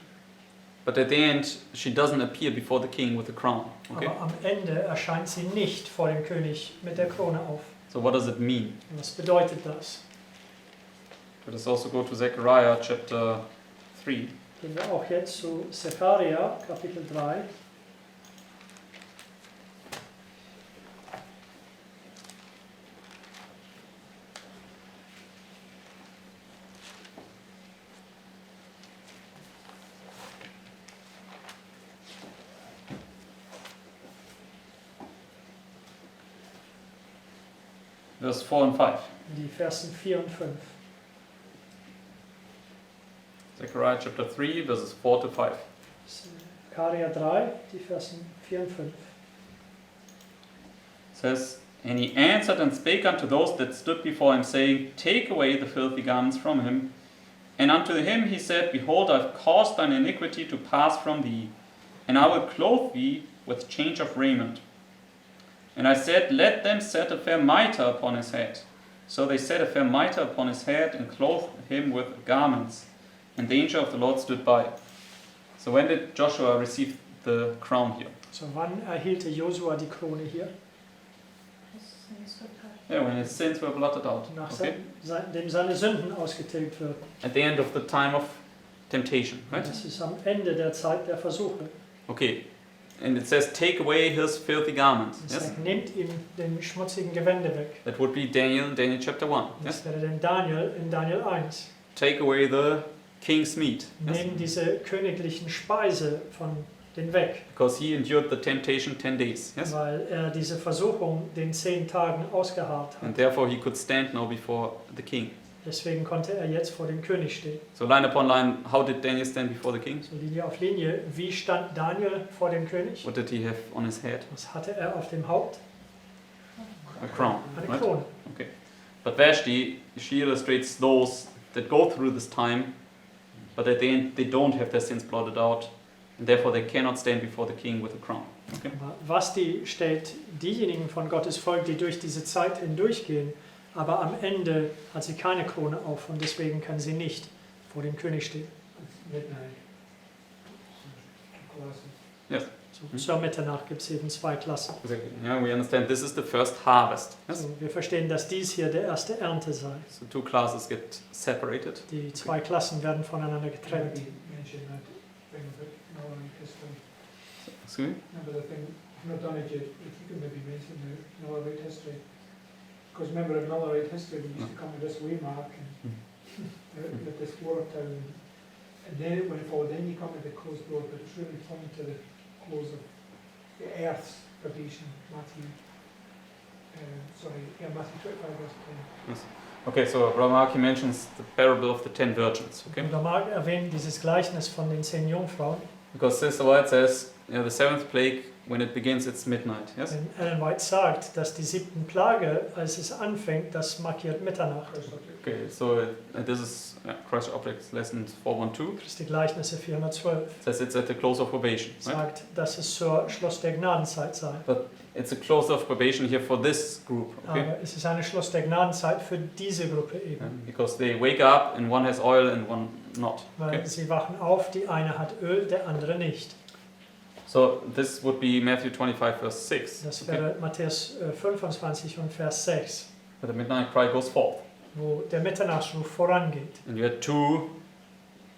But at the end, she doesn't appear before the king with the crown. Okay. Aber am Ende erscheint sie nicht vor dem König mit der Krone auf. So what does it mean? Was bedeutet das? Let us also go to Zechariah chapter 3. Gehen wir auch jetzt zu Sepharia, Kapitel 3. Verse 4 and 5. Die Versen 4 und 5. Zechariah chapter 3, verses 4 to 5. Sepharia 3, die Versen 4 und 5. It says, and he answered and spake unto those that stood before him, saying, take away the filthy garments from him. And unto him he said, behold, I have caused thine iniquity to pass from thee, and I will clothe thee with change of raiment. And I said, let them set a fair mitre upon his head. So they set a fair mitre upon his head, and clothed him with garments. And the angel of the Lord stood by. So when did Joshua receive the crown here? So, wann erhielte Josua die Krone hier? Yeah, when his sins were blotted out. Okay? Nachdem seine Sünden ausgetilgt werden. At the end of the time of temptation, right? Das ist am Ende der Zeit der Versuchung. Okay. And it says, take away his filthy garments. Das Yes? sagt, nehmt ihm den schmutzigen Gewände weg. That would be Daniel chapter 1. Yes? Das wäre dann Daniel in Daniel 1. Take away the king's meat. Yes? Nehmt diese königlichen Speise von den weg, Because he endured the temptation 10 days. Yes? weil er diese Versuchung den 10 Tagen ausgeharrt hat. And therefore he could stand now before the king. Deswegen konnte er jetzt vor dem König stehen. So line upon line, how did Daniel stand before the king? So Linie auf Linie. Wie stand Daniel vor dem König? What did he have on his head? Was hatte er auf dem Haupt? A crown. Eine Right? Krone. Okay. But Vashti, she illustrates those that go through this time, but at the end they don't have their sins blotted out, and therefore they cannot stand before the king with a crown. Okay. Aber Vashti stellt diejenigen von Gottes Volk, die durch diese Zeit hindurchgehen, aber am Ende hat sie keine Krone auf und deswegen kann sie nicht vor dem König stehen. It's midnight. Classes. Yes. So, zur Mitternacht gibt es eben 2 Klassen. Exactly. Yeah, we understand this is the first harvest. Yes. So, wir verstehen, dass dies hier der erste Ernte sei. So 2 classes get separated. Die 2 Klassen werden voneinander getrennt. Maybe mention that thing about Noahide history. Excuse me? Remember the thing, I've not done it yet, if you could maybe mention the Noahide history. Because remember in Noahide history, we used to come to this waymark and at this water town. And then it went forward, then you come to the closed door, but it's really pointing to the close of the earth's probation, Matthew 25 verse 10. Okay, so Brother Mark mentions the parable of the 10 virgins. Okay, Und da mag erwähnen dieses Gleichnis von den 10 Jungfrauen. because Sister White says, the 7th plague, when it begins, it's midnight. Yes. Denn Ellen White sagt, dass die 7. Plage, als es anfängt, das markiert Mitternacht. Okay, so this is Christ Objects Lesson 412. Christi Gleichnisse 412 Says it's at the close of probation. Right? sagt, dass es zur Schluss der Gnadenzeit sei. It's a close of probation here for this group. Okay. Aber es ist eine Schluss der Gnadenzeit für diese Gruppe Yeah, eben. because they wake up and one has oil and one not. Weil Okay. sie wachen auf, die eine hat Öl, der andere nicht. So this would be Matthew 25 verse 6. Das Okay. wäre Matthäus 25 und Vers 6, But the midnight cry goes forth. wo der Mitternachtsruf vorangeht. And you had 2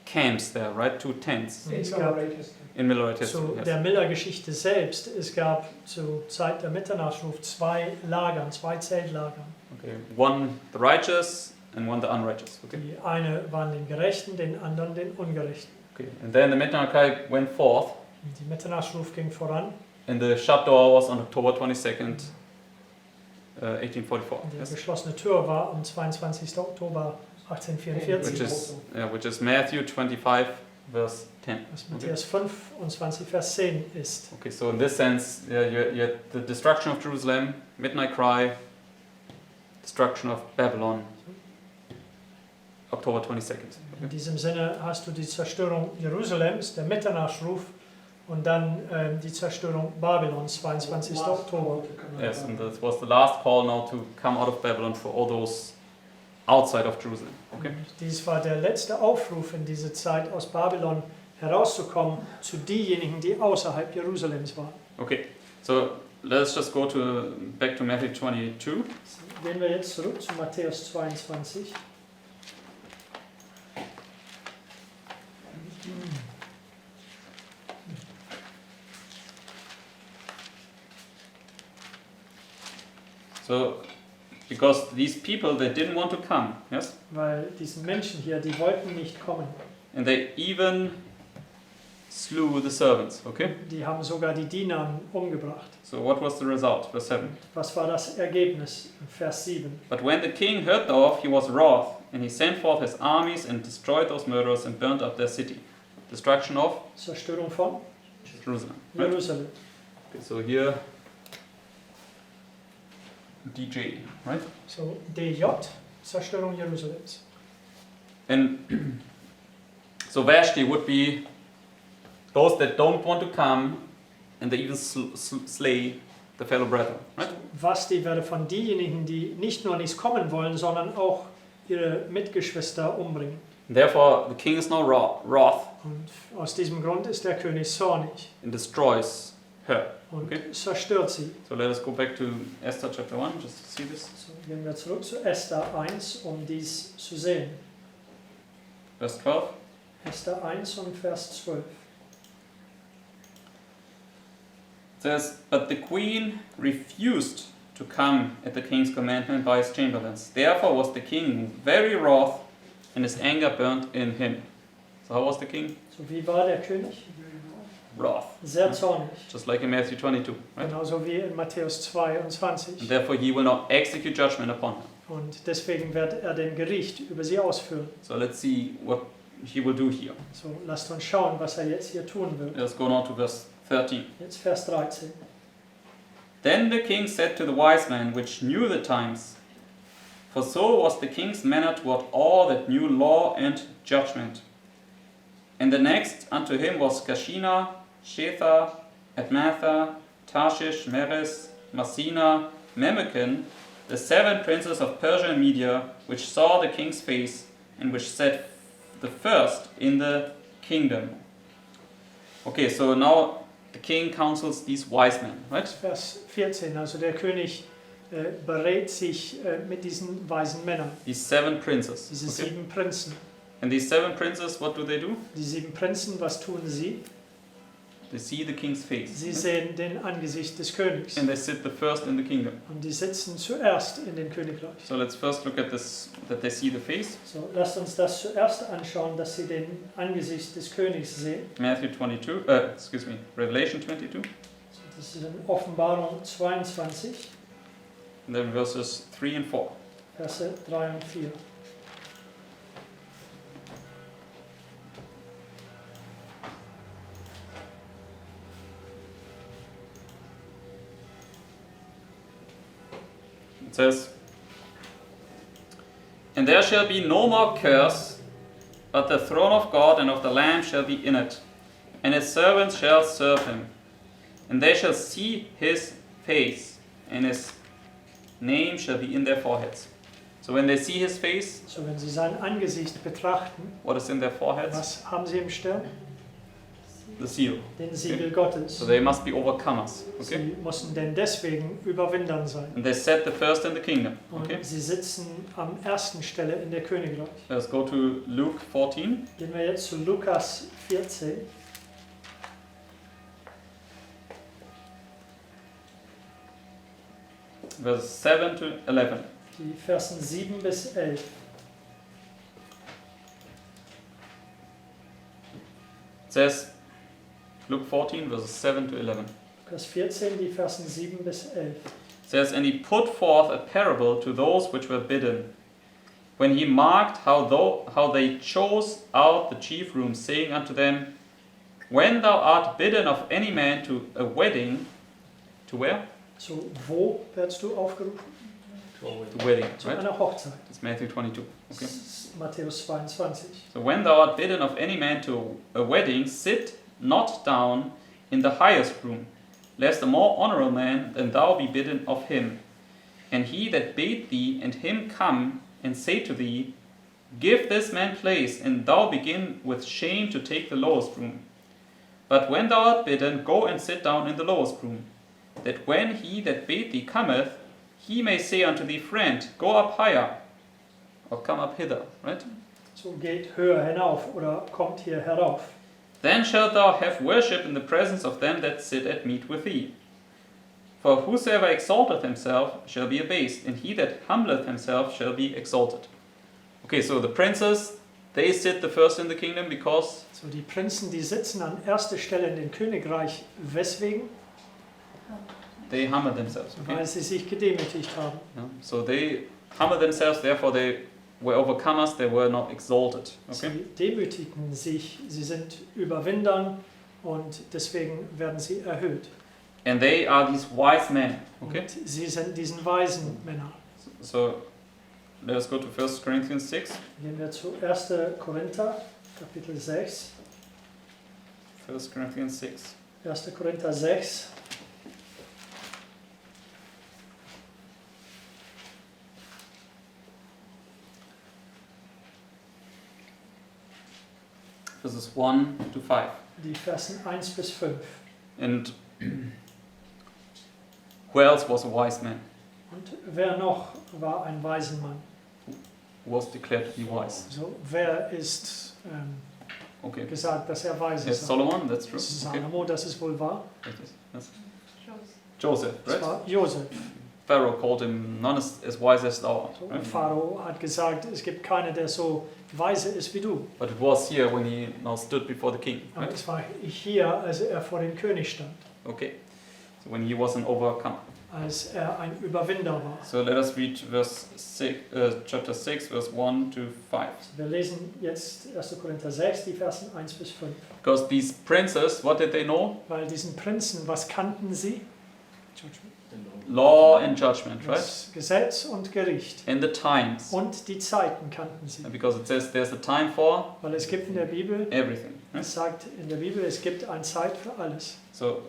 camps there, right? 2 tents Es gab Noahide history. in Millerite history. zu Yes. der Miller-Geschichte selbst, es gab zur Zeit der Mitternachtsruf 2 Lagern, 2 Zeltlagern. Okay. One the righteous and one the unrighteous. Okay. Die eine waren den Gerechten, den anderen den Ungerechten. Okay. And then the midnight cry went forth, Und die Mitternachtsruf ging voran. and the shut door was on October 22nd, 1844. Und die Yes. geschlossene Tür war am 22. Oktober 1844. Which is Matthew 25 verse 10. Was Matthäus 25, Vers 10 ist. Okay, so in this sense, you had the destruction of Jerusalem, midnight cry, destruction of Babylon, October 22nd. In diesem Sinne hast du die Zerstörung Jerusalems, der Mitternachtsruf und dann die Zerstörung Babylons, 22. Oktober. Yes, and this was the last call now to come out of Babylon for all those outside of Jerusalem. Okay. Und dies war der letzte Aufruf in diese Zeit, aus Babylon herauszukommen, zu diejenigen, die außerhalb Jerusalems waren. Okay, so let's just go back to Matthew 22. Gehen wir jetzt zurück zu Matthäus 22. So, because these people, they didn't want to come, yes? Weil diese Menschen hier, die wollten nicht kommen. And they even slew the servants, okay? Die haben sogar die Diener umgebracht. So what was the result? Verse 7. Was war das Ergebnis? Vers 7. But when the king heard thereof, he was wroth, and he sent forth his armies and destroyed those murderers and burnt up their city. Destruction of Zerstörung von Jerusalem. Right? Jerusalem. Okay, so here, DJ, right? So DJ, Zerstörung Jerusalems. And so Vashti would be those that don't want to come, and they even slay the fellow brethren, right? Vashti werde von diejenigen, die nicht nur nicht kommen wollen, sondern auch ihre Mitgeschwister umbringen. Therefore, the king is now wroth Und aus diesem Grund ist der König zornig and destroys her. und Okay. zerstört sie. So let us go back to Esther chapter 1, just to see this. So gehen wir zurück zu Esther 1, um dies zu sehen. Verse 12. Esther 1 und Vers 12. It says, but the queen refused to come at the king's commandment by his chamberlains. Therefore was the king very wroth, and his anger burnt in him. So how was the king? So wie war der König? Wroth. Sehr zornig. Just like in Matthew 22, right? Genauso wie in Matthäus 22. And therefore he will not execute judgment upon her. Und deswegen wird er den Gericht über sie ausführen. So let's see what he will do here. So lasst uns schauen, was er jetzt hier tun wird. Let's go now to verse 13. Jetzt Vers 13. Then the king said to the wise men which knew the times, For so was the king's manner toward all that knew law and judgment. And the next unto him was Kashina, Shetha, Admatha, Tarshish, Meres, Masina, Memucan, the 7 princes of Persia and Media, which saw the king's face, and which sat the first in the kingdom. Okay, so now the king counsels these wise men, right? Vers 14, also der König berät sich mit diesen weisen Männern, These 7 princes. diese Okay? 7 Prinzen. And these 7 princes, what do? Die 7 Prinzen, was tun sie? They see the king's face. Sie sehen den Angesicht des Königs. And they sit the first in the kingdom. Und die sitzen zuerst in dem Königreich. So let's first look at this, that they see the face. So, lasst uns das zuerst anschauen, dass sie den Angesicht des Königs sehen. Revelation 22. So, das ist in Offenbarung 22, And then verses 3 and 4. Verse 3 und 4. It says, And there shall be no more curse, but the throne of God and of the Lamb shall be in it, and his servants shall serve him. And they shall see his face, and his name shall be in their foreheads. So when they see his face, So, wenn sie sein Angesicht betrachten, what is in their foreheads? was haben sie im Stirn? The seal. Den Siegel Gottes. So they must be overcomers. Okay? Sie mussten denn deswegen Überwindern sein. And they set the first in the kingdom. Und Okay? sie sitzen am ersten Stelle in der Königreich. Let's go to Luke 14. Gehen wir jetzt zu Lukas 14. Verses 7 to 11. Die Versen 7 bis 11. It says, Luke 14, verses 7 to 11. Lukas 14, die Versen 7 bis 11. It says, And he put forth a parable to those which were bidden, when he marked how they chose out the chief rooms, saying unto them, When thou art bidden of any man to a wedding, to where? So, wo werdest du aufgerufen? To wedding, Zu right? einer Hochzeit. It's Matthew 22. Das Okay. ist Matthäus 22. So when thou art bidden of any man to a wedding, sit not down in the highest room, lest a more honourable man than thou be bidden of him. And he that bade thee and him come and say to thee, Give this man place, and thou begin with shame to take the lowest room. But when thou art bidden, go and sit down in the lowest room, that when he that bade thee cometh, he may say unto thee, Friend, go up higher, or come up hither, right? So, geht höher hinauf oder kommt hier herauf. Then shalt thou have worship in the presence of them that sit at meat with thee. For whosoever exalteth himself shall be abased, and he that humbleth himself shall be exalted. Okay, so the princes, they sit the first in the kingdom because So, die Prinzen, die sitzen an erster Stelle in dem Königreich. Weswegen? they humble themselves. Okay? Weil sie sich gedemütigt haben. Yeah, so they humble themselves, therefore they were overcomers, they were not exalted. Okay? Sie demütigen sich, sie sind Überwindern und deswegen werden sie erhöht. And they are these wise men. Okay? Und sie sind diesen weisen Männer. So let us go to 1 Corinthians 6. Gehen wir zu 1. Korinther, Kapitel 6. 1 Corinthians 6. 1. Korinther 6. Verses 1 to 5. Die Versen 1 bis 5. And who else was a wise man? Und wer noch war ein weisen Mann? Who was declared to be wise? So, wer ist Okay. gesagt, dass er weise Yes, ist? Solomon, that's true. Das ist Okay. Salomo, das ist wohl wahr. Yes. Shows. Joseph, Das right? war Josef. Pharaoh called him none as wise as thou art. So, Right? Pharao hat gesagt, es gibt keiner, der so weise ist wie du. But it was here when he now stood before the king. Aber Right? es war hier, als er vor dem König stand, Okay. So when he was an overcomer. als er ein Überwinder war. So let us read chapter 6, verse 1 to 5. Wir lesen jetzt 1. Korinther 6, die Versen 1 bis 5. Because these princes, what did they know? Weil diesen Prinzen, was kannten sie? Law and judgment, right? Das Gesetz und Gericht. And the times. Und die Zeiten kannten sie. Because it says there's a time for Weil es gibt in der Bibel, everything. Right? es sagt in der Bibel, es gibt eine Zeit für alles. So,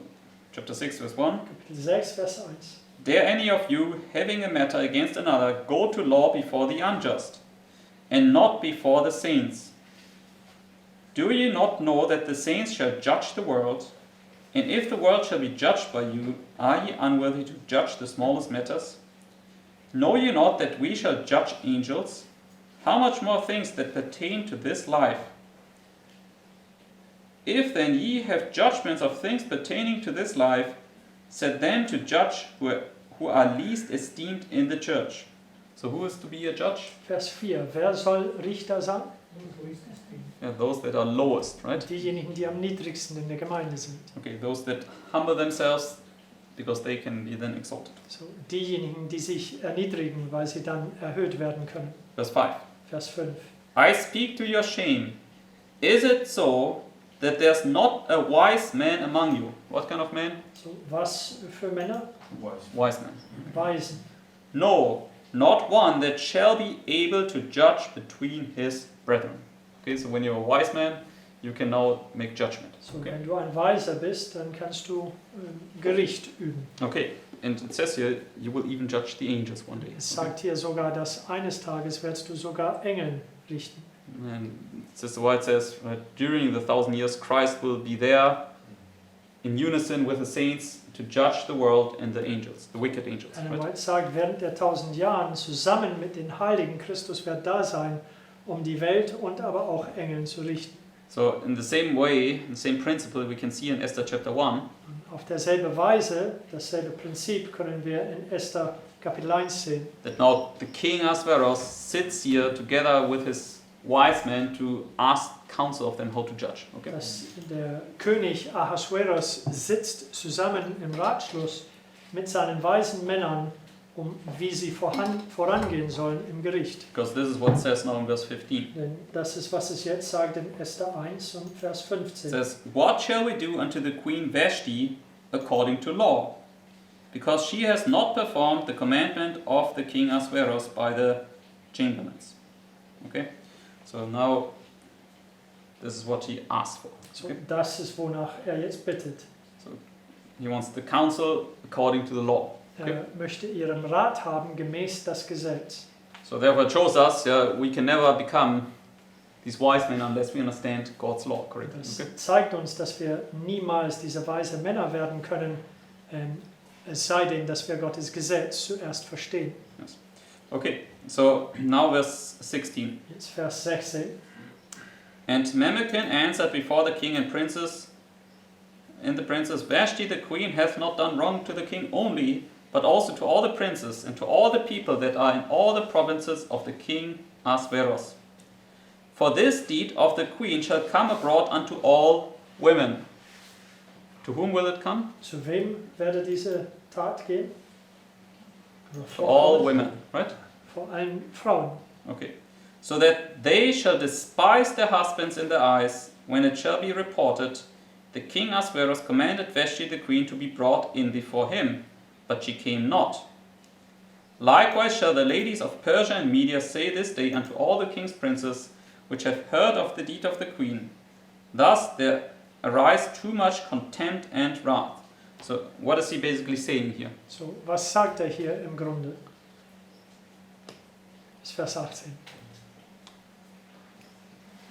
chapter 6, verse 1. Kapitel 6, Vers 1. Dare any of you, having a matter against another, go to law before the unjust, and not before the saints? Do ye not know that the saints shall judge the world? And if the world shall be judged by you, are ye unworthy to judge the smallest matters? Know ye not that we shall judge angels? How much more things that pertain to this life? If then ye have judgments of things pertaining to this life, set them to judge who are least esteemed in the church. So who is to be a judge? Vers 4. Wer soll Richter sein? Yeah, those that are lowest, right? Diejenigen, die am niedrigsten in der Gemeinde sind. Okay, those that humble themselves because they can be then exalted. So, diejenigen, die sich erniedrigen, weil sie dann erhöht werden können. Verse 5. Vers 5. I speak to your shame. Is it so that there's not a wise man among you? What kind of man? So, was für Männer? Wise man. Weisen. No, not one that shall be able to judge between his brethren. Okay, so when you're a wise man, you can now make judgment. So, Okay. wenn du ein Weiser bist, dann kannst du Gericht üben. Okay, and it says here, you will even judge the angels one day. Es Okay. sagt hier sogar, dass eines Tages wirst du sogar Engeln richten. And this is why it says, right, during the 1,000 years, Christ will be there in unison with the saints to judge the world and the angels, the wicked angels. Ellen Right? White sagt, während der 1000 Jahren zusammen mit den Heiligen, Christus wird da sein, um die Welt und aber auch Engeln zu richten. So in the same way, in the same principle, we can see in Esther chapter 1, Auf derselbe Weise, dasselbe Prinzip können wir in Esther Kapitel 1 sehen. that now the king Ahasuerus sits here together with his wise men to ask counsel of them how to judge. Okay. Dass der König Ahasuerus sitzt zusammen im Ratschluss mit seinen weisen Männern, wie sie vorangehen sollen im Gericht. Because this is what it says now in verse 15. Denn das ist, was es jetzt sagt in Esther 1 und Vers It 15. says, what shall we do unto the queen Vashti according to law? Because she has not performed the commandment of the king Ahasuerus by the chamberlains. Okay? So now, this is what he asked for. So, Okay? das ist, wonach er jetzt bittet. He wants the counsel according to the law. Okay. Er möchte ihren Rat haben gemäß das Gesetz. So therefore it shows us, we can never become these wise men unless we understand God's law correctly. Das Okay? zeigt uns, dass wir niemals diese weise Männer werden können, es sei denn, dass wir Gottes Gesetz zuerst verstehen. Okay, so now verse 16. Jetzt Vers 16. And Memucan answered before the king and the princess, Vashti the queen hath not done wrong to the king only, but also to all the princes and to all the people that are in all the provinces of the king Ahasuerus. For this deed of the queen shall come abroad unto all women. To whom will it come? Zu wem werde diese Tat gehen? To all women, right? Vor allen Frauen. Okay. So that they shall despise their husbands in their eyes, when it shall be reported, the king Ahasuerus commanded Vashti the queen to be brought in before him, but she came not. Likewise shall the ladies of Persia and Media say this day unto all the king's princes, which have heard of the deed of the queen. Thus there arise too much contempt and wrath. So what is he basically saying here? So, was sagt er hier im Grunde? Das ist Vers 18.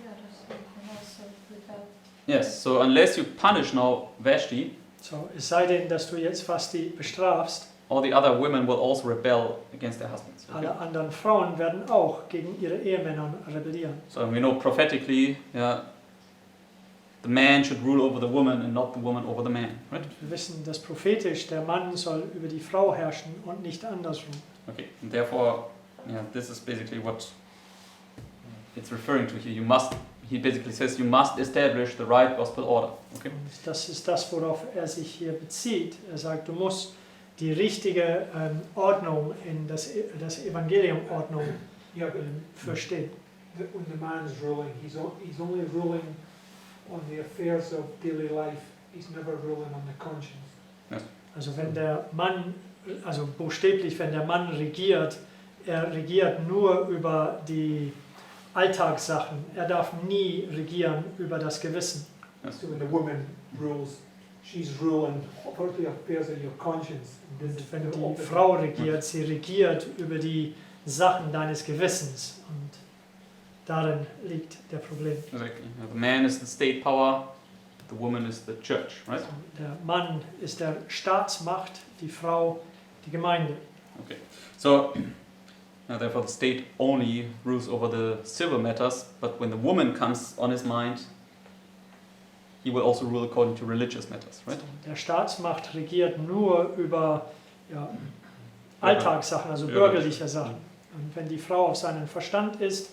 Ja, das wird man also without Yes, so unless you punish now Vashti, So, es sei denn, dass du jetzt Vashti bestrafst, all the other women will also rebel against their husbands. Okay? alle anderen Frauen werden auch gegen ihre Ehemänner rebellieren. So we know prophetically, the man should rule over the woman and not the woman over the man, right? Und wir wissen, dass prophetisch der Mann soll über die Frau herrschen und nicht andersrum. Okay, and therefore, this is basically what it's referring to here. He basically says you must establish the right gospel order. Okay. Und das ist das, worauf er sich hier bezieht. Er sagt, du musst die richtige Ordnung in das Evangelium-Ordnung Yeah, but verstehen. when the man's ruling, he's only ruling on the affairs of daily life. He's never ruling on the conscience. Also wenn der Mann also buchstäblich, wenn der Mann regiert, er regiert nur über die Alltagssachen. Er darf nie regieren über das Gewissen. So when the woman rules, she's ruling for the affairs of your conscience. And this is Wenn the die opposite. Frau regiert, sie regiert über die Sachen deines Gewissens. Und darin liegt der Problem. Exactly. The man is the state power, the woman is the church, right? Der Mann ist der Staatsmacht, die Frau die Gemeinde. So, therefore the state only rules over the civil matters, but when the woman comes on his mind, he will also rule according to religious matters, right? Der Staatsmacht regiert nur über Alltagssachen, also bürgerliche Sachen. Und wenn die Frau auf seinen Verstand ist,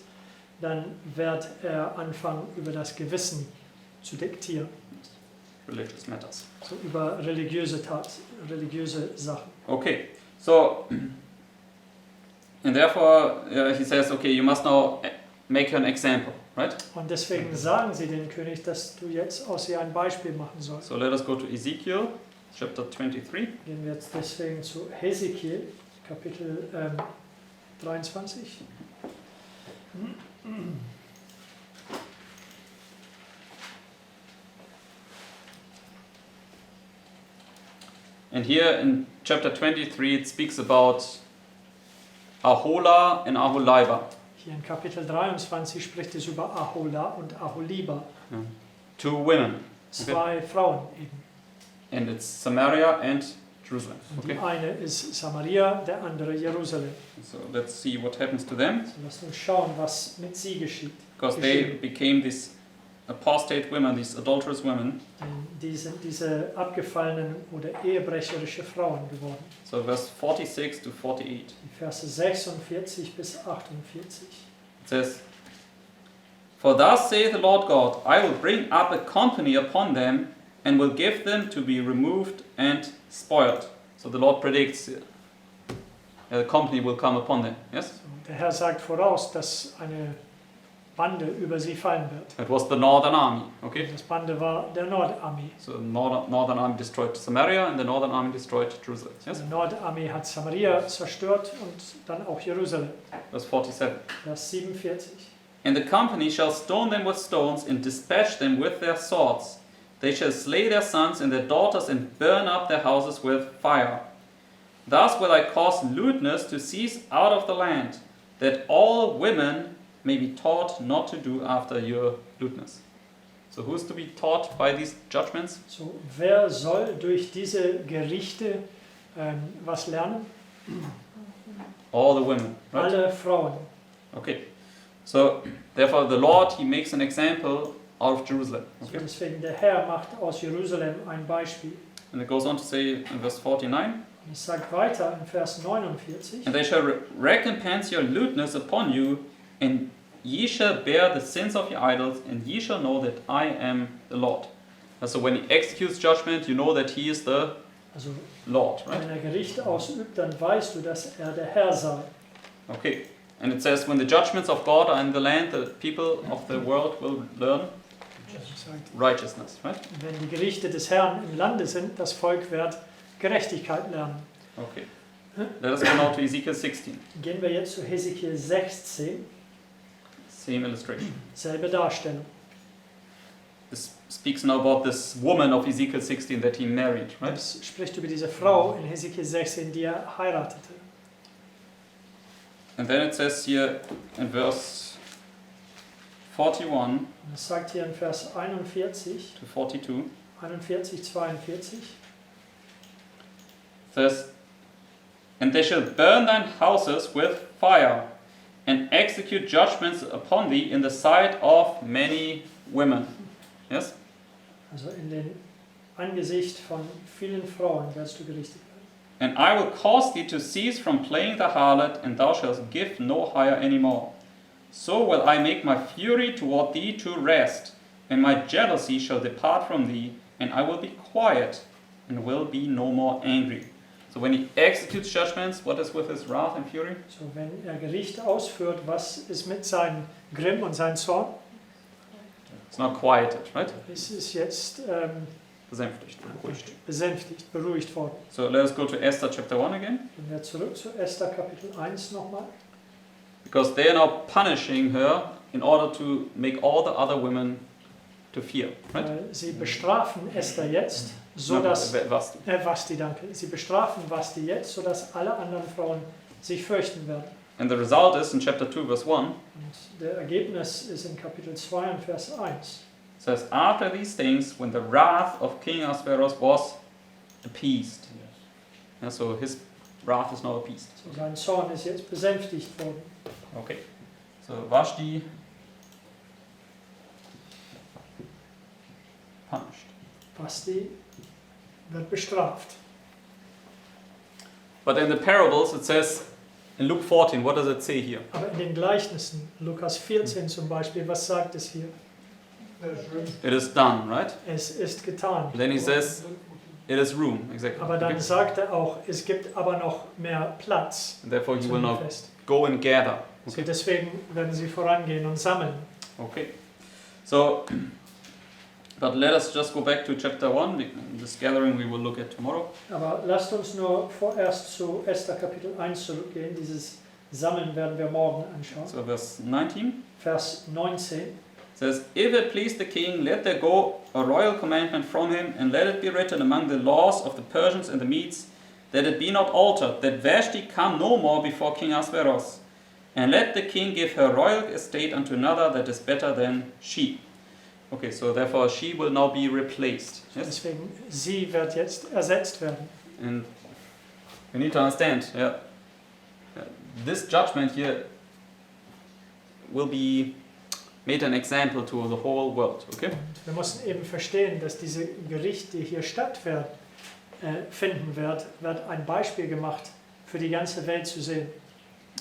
dann wird er anfangen, über das Gewissen zu diktieren, Religious matters. so über religiöse Sachen. Okay, so, and therefore he says, okay, you must now make an example, right? Und deswegen sagen sie dem König, dass du jetzt aus ihr ein Beispiel machen sollst. So let us go to Ezekiel, chapter 23. Gehen wir jetzt deswegen zu Hesekiel, Kapitel 23. And here in chapter 23 it speaks about Ahola and Aholibah, Hier in Kapitel 23 spricht es über Ahola und Aholiba, two women, zwei Frauen eben. and it's Samaria and Jerusalem. Und die Okay, eine ist Samaria, der andere Jerusalem. so let's see what happens to them, So lass uns schauen, was mit sie geschieht. because they became these apostate women, these adulterous women. Denn die sind diese abgefallenen oder ehebrecherische Frauen geworden. So verse 46 to 48. Die Verse 46 bis 48. It says, For thus saith the Lord God, I will bring up a company upon them, and will give them to be removed and spoiled. So the Lord predicts the company will come upon them. Yes? So, der Herr sagt voraus, dass eine Bande über sie fallen wird. It was the northern army. Okay? Das Bande war der Nordarmee. So the northern army destroyed Samaria, and the northern army destroyed Jerusalem. Yes? Die Nordarmee hat Samaria zerstört und dann auch Jerusalem. Verse 47. Vers 47. And the company shall stone them with stones, and dispatch them with their swords. They shall slay their sons and their daughters, and burn up their houses with fire. Thus will I cause lewdness to cease out of the land, that all women may be taught not to do after your lewdness. So who is to be taught by these judgments? So, wer soll durch diese Gerichte was lernen? All the women, right? Alle Frauen. Okay. So therefore the Lord, he makes an example out of Jerusalem. So, Okay. deswegen der Herr macht aus Jerusalem ein Beispiel. And it goes on to say in verse 49, Und es sagt weiter in Vers 49. And they shall recompense your lewdness upon you, and ye shall bear the sins of your idols, and ye shall know that I am the Lord. So when he executes judgment, you know that he is the Also Lord, right? wenn er Gericht ausübt, dann weißt du, dass er der Herr sei. Okay. And it says, when the judgments of God are in the land, the people of the world will learn Es sagt, righteousness, right? wenn die Gerichte des Herrn im Lande sind, das Volk wird Gerechtigkeit lernen. Okay. Let us go now to Ezekiel 16. Gehen wir jetzt zu Hesekiel 16, Same illustration. selbe Darstellung. This speaks now about this woman of Ezekiel 16 that he married, right? Es spricht über diese Frau in Hesekiel 16, die er heiratete. And then it says here in verse 41 Und es sagt hier in Vers 41, to 42, 41, 42, says, And they shall burn thine houses with fire, and execute judgments upon thee in the sight of many women. Yes? also in den Angesicht von vielen Frauen wirst du gerichtet werden. And I will cause thee to cease from playing the harlot, and thou shalt give no hire any more. So will I make my fury toward thee to rest, and my jealousy shall depart from thee, and I will be quiet, and will be no more angry. So when he executes judgments, what is with his wrath and fury? So, wenn er Gericht ausführt, was ist mit seinem Grimm und seinem Zorn? It's not quieted, right? Es ist jetzt besänftigt, beruhigt. besänftigt, beruhigt worden. So let us go to Esther chapter 1 again. Gehen wir zurück zu Esther Kapitel 1 nochmal. Because they are now punishing her in order to make all the other women to fear. Right? Sie bestrafen Esther jetzt, sodass, Vasti. Vasti, danke. Sie bestrafen Vasti jetzt, sodass alle anderen Frauen sich fürchten werden. And the result is in chapter 2 verse 1, Und der Ergebnis ist in Kapitel 2 und Vers 1. says, after these things, when the wrath of King Ahasuerus was appeased. Yes. Yeah, so his wrath is now appeased. So, sein Zorn ist jetzt besänftigt worden. Okay. So Vashti punished. Vasti wird bestraft. But in the parables it says, in Luke 14, what does it say here? Aber in den Gleichnissen, Lukas 14 zum Beispiel, was sagt es hier? There's room. It is done, right? Es ist getan. Then he says, it is room, exactly. Aber dann Okay. sagt er auch, es gibt aber noch mehr Platz And therefore he will zum now Fest. go and gather. So deswegen werden sie vorangehen und sammeln. Okay. So, but let us just go back to chapter 1. This gathering we will look at tomorrow. Aber lasst uns nur vorerst zu Esther Kapitel 1 zurückgehen. Dieses Sammeln werden wir morgen anschauen. So verse 19 Vers 19. says, if it please the king, let there go a royal commandment from him, and let it be written among the laws of the Persians and the Medes, that it be not altered, that Vashti come no more before King Ahasuerus. And let the king give her royal estate unto another that is better than she. Okay, so therefore she will now be replaced. Yes? Deswegen, sie wird jetzt ersetzt werden. And we need to understand, this judgment here will be made an example to the whole world. Okay? Und wir müssen eben verstehen, dass diese Gerichte, die hier stattfinden wird ein Beispiel gemacht für die ganze Welt zu sehen.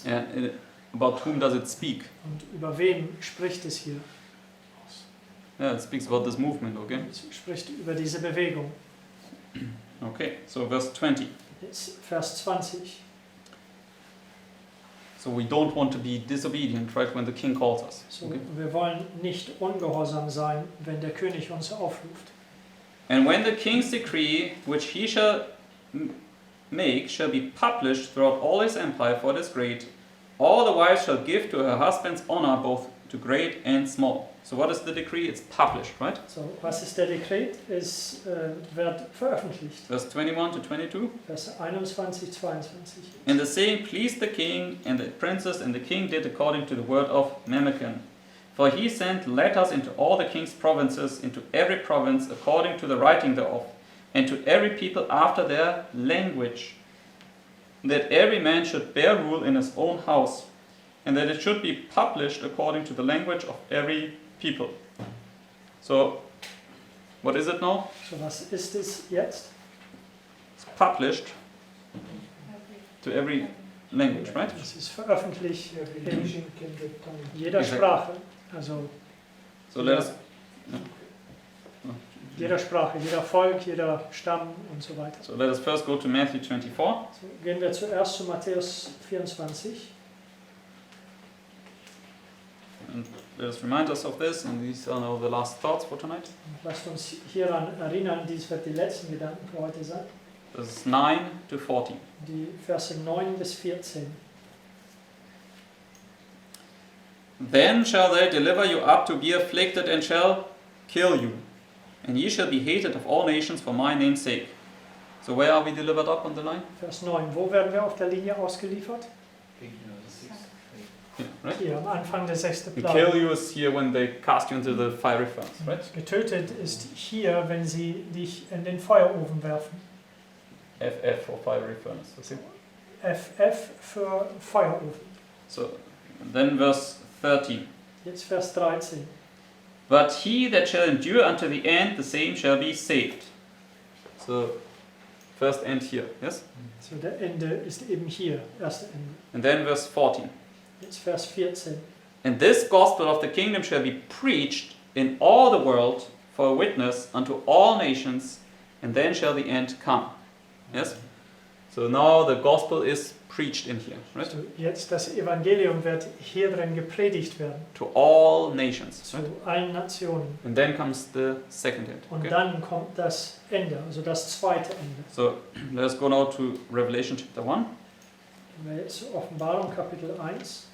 And about whom does it speak? Und über wen spricht es hier? Yeah, it speaks about this movement. Okay. Es spricht über diese Bewegung. Okay. So verse 20. Jetzt Vers 20. So we don't want to be disobedient, right, when the king calls us. So, Okay. wir wollen nicht ungehorsam sein, wenn der König uns aufruft. And when the king's decree, which he shall make, shall be published throughout all his empire, for it is great, all the wives shall give to her husbands honor, both to great and small. So what is the decree? It's published, right? So, was ist der Dekret? Es wird veröffentlicht. Verse 21 to 22. Vers 21, 22. And the saying pleased the king and the princes, and the king did according to the word of Memucan. For he sent letters into all the king's provinces, into every province according to the writing thereof, and to every people after their language, that every man should bear rule in his own house, and that it should be published according to the language of every people. So, what is it now? So, was ist es jetzt? It's published to every language, right? Es ist veröffentlicht Every in nation, kindred, tongue. jeder Exactly. Sprache. Also So let us. jeder Sprache, jeder Volk, jeder Stamm und so weiter. So let us first go to Matthew 24. So, gehen wir zuerst zu Matthäus 24. And let us remind us of this, and these are now the last thoughts for tonight. Und lasst uns hieran erinnern, dies wird die letzten Gedanken für heute sein. This is 9 to 14. Die Verse 9 bis 14. Then shall they deliver you up to be afflicted, and shall kill you, and ye shall be hated of all nations for my name's sake. So where are we delivered up on the line? Vers 9. Wo werden wir auf der Linie ausgeliefert? Yeah, right? Hier am Anfang der 6. And Plan. kill you is here when they cast you into the fiery furnace, right? Getötet ist hier, wenn sie dich in den Feuerofen werfen. FF for fiery furnace. Okay. FF für Feuerofen. So then verse 13. Jetzt Vers 13. But he that shall endure unto the end, the same shall be saved. So first end here, yes? So der Ende ist eben hier, erste Ende. And then verse 14. Jetzt Vers 14. And this gospel of the kingdom shall be preached in all the world for a witness unto all nations, and then shall the end come. Yes? So now the gospel is preached in here, right? Also jetzt das Evangelium wird hier drin gepredigt werden, To all nations, zu right? allen Nationen. And then comes the second end. Und Okay? dann kommt das Ende, also das zweite Ende. So let us go now to Revelation chapter 1. Gehen wir jetzt zur Offenbarung Kapitel 1.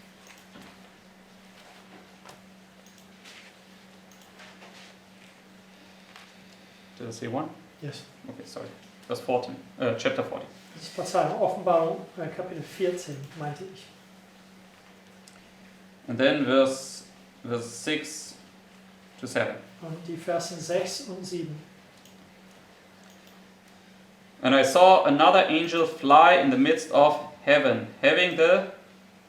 Did I say 1? Yes. Okay, sorry. That's 14. Chapter 14. Das ist Verzeihung, Offenbarung Kapitel 14, meinte ich. And then verse 6 to 7. Und die Versen 6 und 7. And I saw another angel fly in the midst of heaven, having the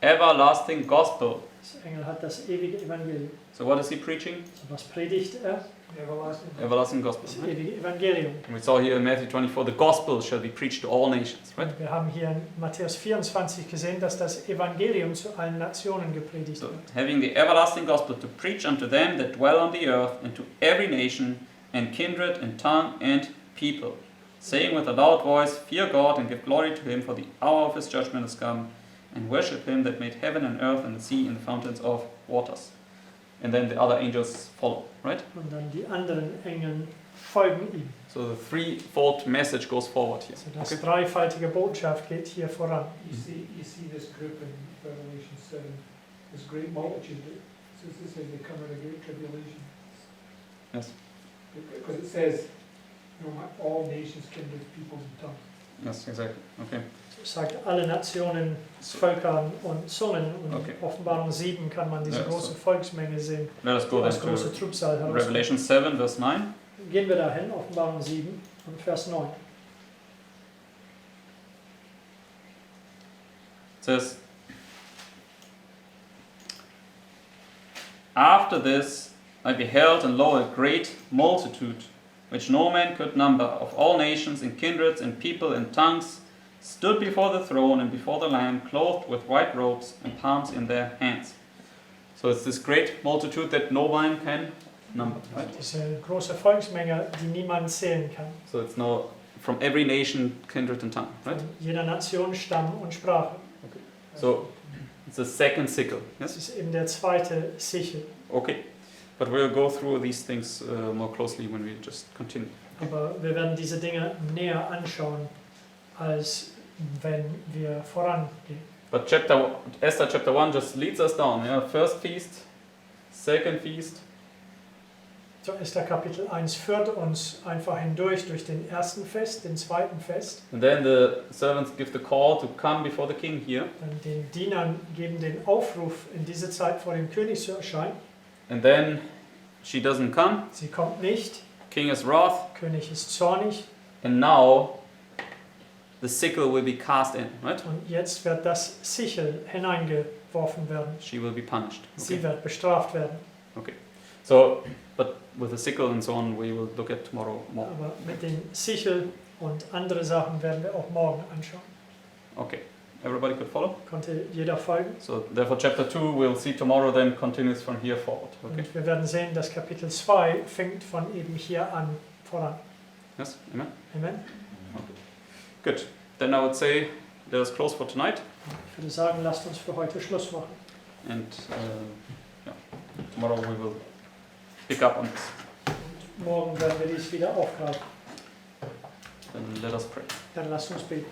everlasting gospel. Das Engel hat das ewige Evangelium. So what is he preaching? So was predigt er? Everlasting. Everlasting gospel. Das Right? ewige Evangelium. And we saw here in Matthew 24, the gospel shall be preached to all nations. Right? Und wir haben hier in Matthäus 24 gesehen, dass das Evangelium zu allen Nationen gepredigt So wird. having the everlasting gospel to preach unto them that dwell on the earth, and to every nation and kindred and tongue and people, saying with a loud voice, Fear God and give glory to him, for the hour of his judgment is come, and worship him that made heaven and earth and the sea and the fountains of waters. And then the other angels follow, right? Und dann die anderen Engel folgen ihm. So the threefold message goes forward here. Also das Okay? dreifaltige Botschaft geht hier voran. You see this group in Revelation 7, this great multitude. It says they come in a great tribulation. Yes. Because it says, all nations, kindred, peoples, and tongues. Yes, exactly. Okay. Es sagt alle Nationen, Völkern und Zungen. Und Okay. in Offenbarung 7 kann man diese Ja, große so. Volksmenge sehen, Let us die go aus then großer to Trübsal herauskommt. Revelation 7, verse 9. Gehen wir dahin, Offenbarung 7 und Vers 9. It says, After this I beheld, and lo, a great multitude, which no man could number, of all nations and kindreds and people and tongues, stood before the throne and before the Lamb, clothed with white robes and palms in their hands. So it's this great multitude that no one can number, right? Diese große Volksmenge, die niemand zählen kann. So it's now from every nation, kindred and tongue, right? Von jeder Nation, Stamm und Sprache. So it's the second sickle, Das yes? ist eben der zweite Sichel. Okay. But we'll go through these things more closely when we just continue. Aber wir werden diese Dinge näher anschauen, als wenn wir vorangehen. But Esther chapter 1 just leads us down. Yeah? First feast, second feast, So Esther Kapitel 1 führt uns einfach hindurch durch den ersten Fest, den zweiten Fest. and then the servants give the call to come before the king here. Dann den Dienern geben den Aufruf, in diese Zeit vor dem König zu erscheinen. And then she doesn't come, Sie kommt nicht, king is wrath, König ist zornig and now the sickle will be cast in, right? und jetzt wird das Sichel hineingeworfen werden. She will be punished. Sie Okay. wird bestraft werden. So, but with the sickle and so on, we will look at tomorrow more. Aber mit dem Sichel und andere Sachen werden wir auch morgen anschauen. Okay, everybody could follow? Konnte jeder folgen? So, therefore, chapter 2 we'll see tomorrow, then continues from here forward. Okay? Und wir werden sehen, dass Kapitel 2 fängt von eben hier an voran. Yes? Amen? Amen. Good. Then I would say let us close for tonight, Ich würde sagen, lasst uns für heute Schluss machen. and tomorrow we will pick up on this. Und morgen werden wir dies wieder aufgreifen. Then let us pray. Dann lasst uns beten.